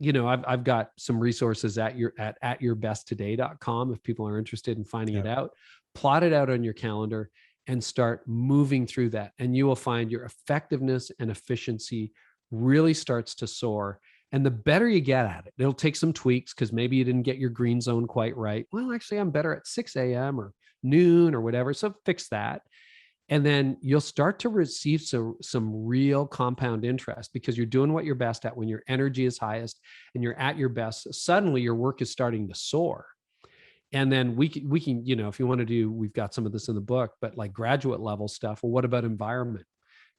I've got some resources at yourbesttoday.com if people are interested in finding it out. Plot it out on your calendar and start moving through that. And you will find your effectiveness and efficiency really starts to soar. And the better you get at it, it'll take some tweaks because maybe you didn't get your green zone quite right. Well, actually, I'm better at 6 a.m. or noon or whatever. So fix that. And then you'll start to receive some real compound interest because you're doing what you're best at when your energy is highest and you're at your best. Suddenly your work is starting to soar. And then we can, if you want to do, we've got some of this in the book, but like graduate level stuff. Well, what about environment?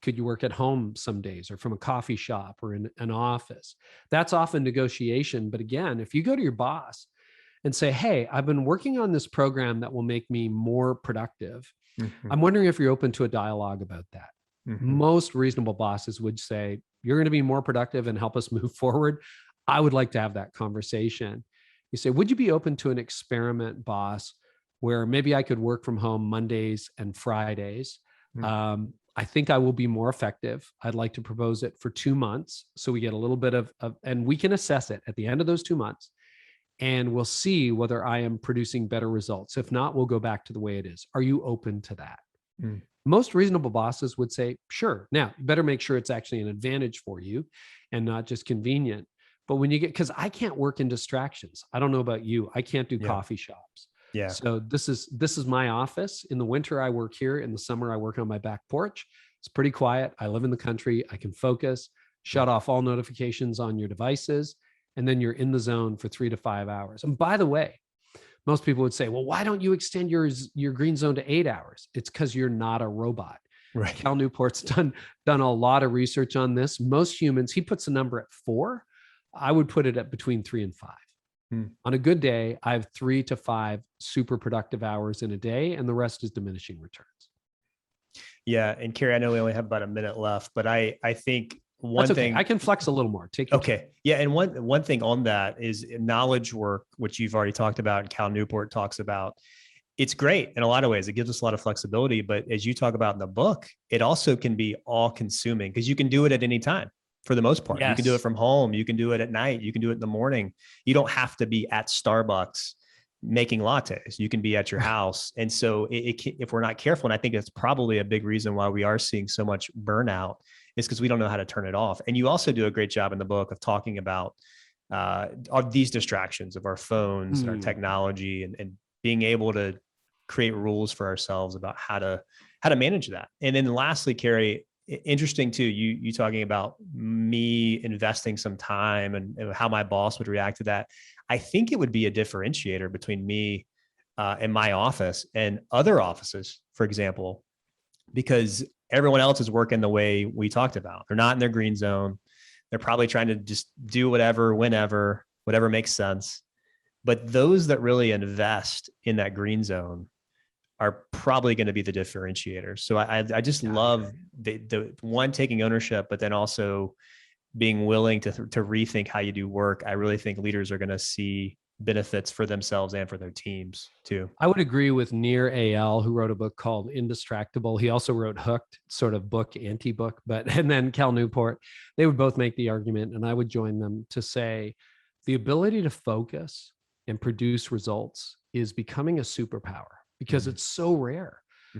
Could you work at home some days or from a coffee shop or in an office? That's often negotiation. But again, if you go to your boss and say, hey, I've been working on this program that will make me more productive. Mm-hmm. I'm wondering if you're open to a dialogue about that. Mm-hmm. Most reasonable bosses would say, you're going to be more productive and help us move forward. I would like to have that conversation. You say, would you be open to an experiment, boss, where maybe I could work from home Mondays and Fridays? Mm-hmm. I think I will be more effective. I'd like to propose it for 2 months. So we get a little bit of, and we can assess it at the end of those 2 months. And we'll see whether I am producing better results. If not, we'll go back to the way it is. Are you open to that? Mm. Most reasonable bosses would say, sure. Now, you better make sure it's actually an advantage for you and not just convenient. But when you get, because I can't work in distractions. I don't know about you. I can't do coffee shops. Yeah. So this is my office. In the winter, I work here. In the summer, I work on my back porch. It's pretty quiet. I live in the country. I can focus, shut off all notifications on your devices. And then you're in the zone for 3 to 5 hours. And by the way, most people would say, well, why don't you extend your green zone to 8 hours? It's because you're not a robot. Right. Cal Newport's done a lot of research on this. Most humans, he puts a number at 4. I would put it at between 3 and 5. On a good day, I have 3 to 5 super productive hours in a day, and the rest is diminishing returns. Yeah. And Carey, I know we only have about a minute left, but I think one thing I can flex a little more. Okay. Yeah. And one thing on that is knowledge work, which you've already talked about and Cal Newport talks about. It's great in a lot of ways. It gives us a lot of flexibility, but as you talk about in the book, it also can be all consuming because you can do it at any time for the most part. Yes. You can do it from home. You can do it at night. You can do it in the morning. You don't have to be at Starbucks making lattes. You can be at your house. And so if we're not careful, and I think it's probably a big reason why we are seeing so much burnout, is because we don't know how to turn it off. And you also do a great job in the book of talking about these distractions of our phones and our technology and being able to create rules for ourselves about how to manage that. And then lastly, Carey, interesting too, you talking about me investing some time and how my boss would react to that. I think it would be a differentiator between me and my office and other offices, for example, because everyone else is working the way we talked about. They're not in their green zone. They're probably trying to just do whatever, whenever, whatever makes sense. But those that really invest in that green zone are probably going to be the differentiators. So I just love the one, taking ownership, but then also being willing to rethink how you do work. I really think leaders are going to see benefits for themselves and for their teams too. I would agree with Nir Eyal, who wrote a book called Indistractable. He also wrote Hooked, sort of book, anti-book, and then Cal Newport. They would both make the argument, and I would join them to say the ability to focus and produce results is becoming a superpower because it's so rare.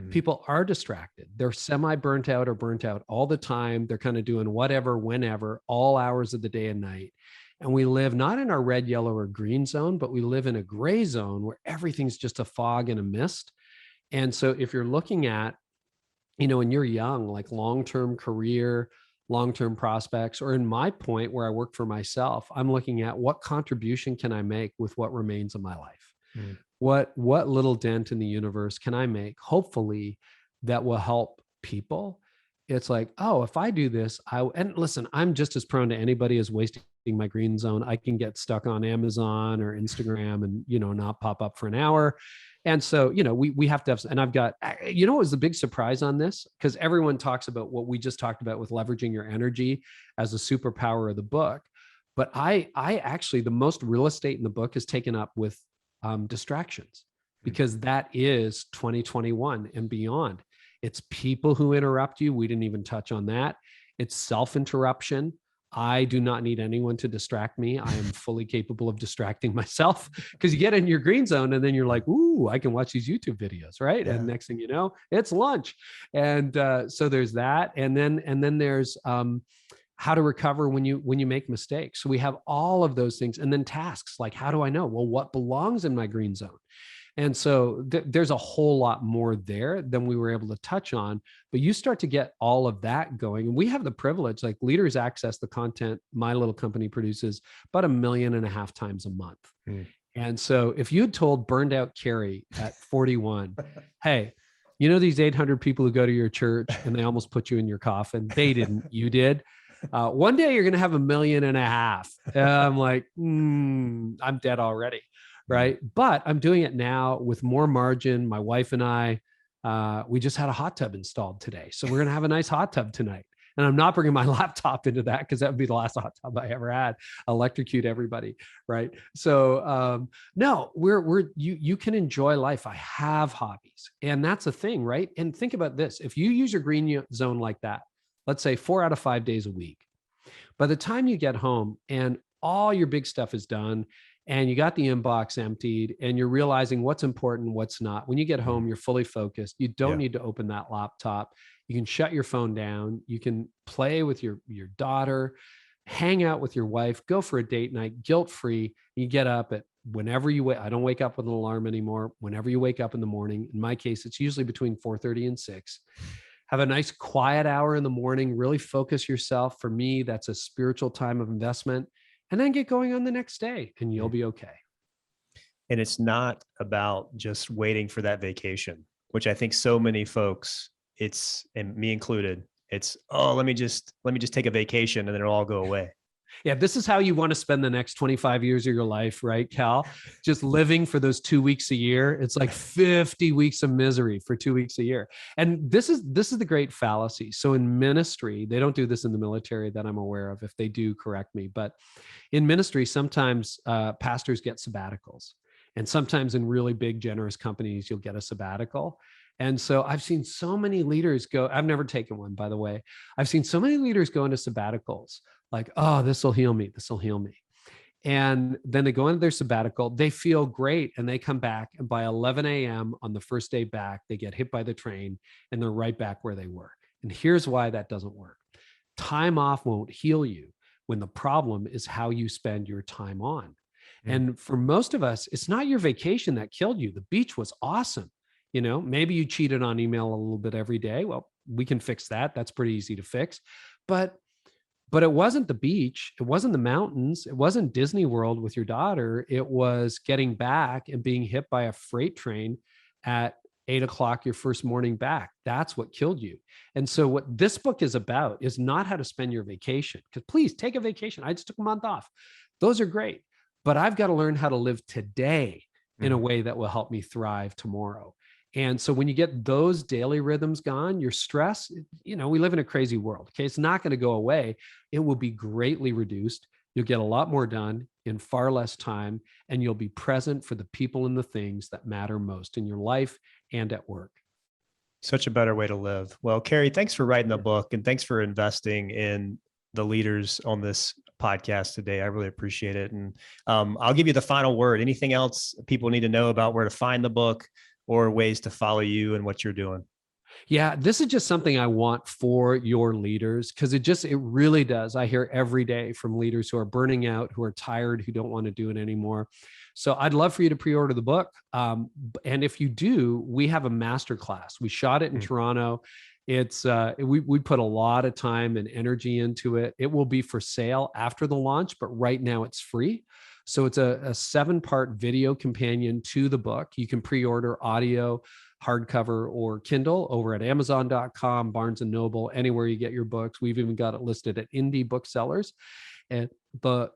People are distracted. They're semi-burnt out or burnt out all the time. They're kind of doing whatever, whenever, all hours of the day and night. And we live not in our red, yellow, or green zone, but we live in a gray zone where everything's just a fog and a mist. And so if you're looking at, when you're young, like long-term career, long-term prospects, or in my point where I work for myself, I'm looking at what contribution can I make with what remains of my life? What little dent in the universe can I make, hopefully, that will help people? It's like, oh, if I do this, and listen, I'm just as prone to anybody as wasting my green zone. I can get stuck on Amazon or Instagram and, not pop up for an hour. And so, we have to have, and I've got, what was the big surprise on this? Because everyone talks about what we just talked about with leveraging your energy as a superpower of the book. But I actually, the most real estate in the book is taken up with distractions, because that is 2021 and beyond. It's people who interrupt you. We didn't even touch on that. It's self-interruption. I do not need anyone to distract me. I am fully capable of distracting myself, because you get in your green zone and then you're like, ooh, I can watch these YouTube videos, right? Yeah. And next thing you know, it's lunch. And so there's that. And then there's how to recover when you make mistakes. So we have all of those things. And then tasks, like, how do I know? Well, what belongs in my green zone? And so there's a whole lot more there than we were able to touch on, but you start to get all of that going. And we have the privilege, like, leaders access the content my little company produces about 1.5 million times a month. And so if you had told burned out Carey at 41, hey, you know, these 800 people who go to your church and they almost put you in your coffin, they didn't, you did. One day you're going to have 1.5 million. I'm like, I'm dead already. Right. But I'm doing it now with more margin. My wife and I, we just had a hot tub installed today. So we're going to have a nice hot tub tonight. And I'm not bringing my laptop into that, because that would be the last hot tub I ever had. I'll electrocute everybody. Right. So no, you can enjoy life. I have hobbies, and that's a thing. Right. And think about this. If you use your green zone like that, let's say 4 out of 5 days a week, by the time you get home and all your big stuff is done, and you got the inbox emptied, and you're realizing what's important, what's not. When you get home, you're fully focused. You don't need to open that laptop. You can shut your phone down. You can play with your daughter, hang out with your wife, go for a date night, guilt-free. You get up at whenever you wake. I don't wake up with an alarm anymore. Whenever you wake up in the morning, in my case, it's usually between 4:30 and 6. Have a nice quiet hour in the morning, really focus yourself. For me, that's a spiritual time of investment. And then get going on the next day, and you'll be okay. And it's not about just waiting for that vacation, which I think so many folks, and me included, it's, oh, let me just take a vacation and then it'll all go away. Yeah, this is how you want to spend the next 25 years of your life, right, Cal? Just living for those 2 weeks a year. It's like 50 weeks of misery for 2 weeks a year. And this is the great fallacy. So in ministry, they don't do this in the military that I'm aware of. If they do, correct me. But in ministry, sometimes pastors get sabbaticals. And sometimes in really big, generous companies, you'll get a sabbatical. And so I've seen so many leaders go, I've never taken one, by the way. I've seen so many leaders go into sabbaticals like, oh, this will heal me. This will heal me. And then they go into their sabbatical, they feel great, and they come back, and by 11 a.m. on the first day back, they get hit by the train and they're right back where they were. And here's why that doesn't work. Time off won't heal you when the problem is how you spend your time on. And for most of us, it's not your vacation that killed you. The beach was awesome. You know, maybe you cheated on email a little bit every day. Well, we can fix that. That's pretty easy to fix. But it wasn't the beach. It wasn't the mountains. It wasn't Disney World with your daughter. It was getting back and being hit by a freight train at 8:00 your first morning back. That's what killed you. And so what this book is about is not how to spend your vacation, because please take a vacation. I just took a month off. Those are great. But I've got to learn how to live today in a way that will help me thrive tomorrow. And so when you get those daily rhythms gone, your stress, you know, we live in a crazy world. Okay. It's not going to go away. It will be greatly reduced. You'll get a lot more done in far less time, and you'll be present for the people and the things that matter most in your life and at work. Such a better way to live. Well, Carey, thanks for writing the book, and thanks for investing in the leaders on this podcast today. I really appreciate it. And I'll give you the final word. Anything else people need to know about where to find the book or ways to follow you and what you're doing? Yeah, this is just something I want for your leaders, because it really does. I hear every day from leaders who are burning out, who are tired, who don't want to do it anymore. So I'd love for you to pre-order the book. And if you do, we have a masterclass. We shot it in Toronto. It's we put a lot of time and energy into it. It will be for sale after the launch, but right now it's free. So it's a 7-part video companion to the book. You can pre-order audio, hardcover, or Kindle over at Amazon.com, Barnes & Noble, anywhere you get your books. We've even got it listed at indie booksellers. And the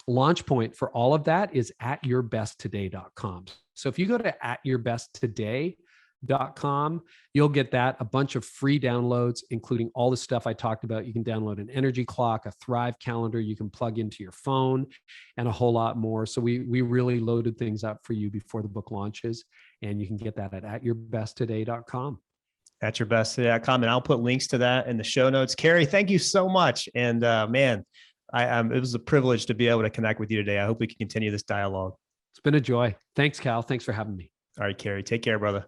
launch point for all of that is at yourbesttoday.com. So if you go to atyourBestToday.com, you'll get that, a bunch of free downloads, including all the stuff I talked about. You can download an energy clock, a Thrive calendar, you can plug into your phone, and a whole lot more. So we really loaded things up for you before the book launches, and you can get that at atyourBestToday.com. At your best today.com. And I'll put links to that in the show notes. Carey, thank you so much. And man, it was a privilege to be able to connect with you today. I hope we can continue this dialogue. It's been a joy. Thanks, Cal. Thanks for having me. All right, Carey, take care, brother.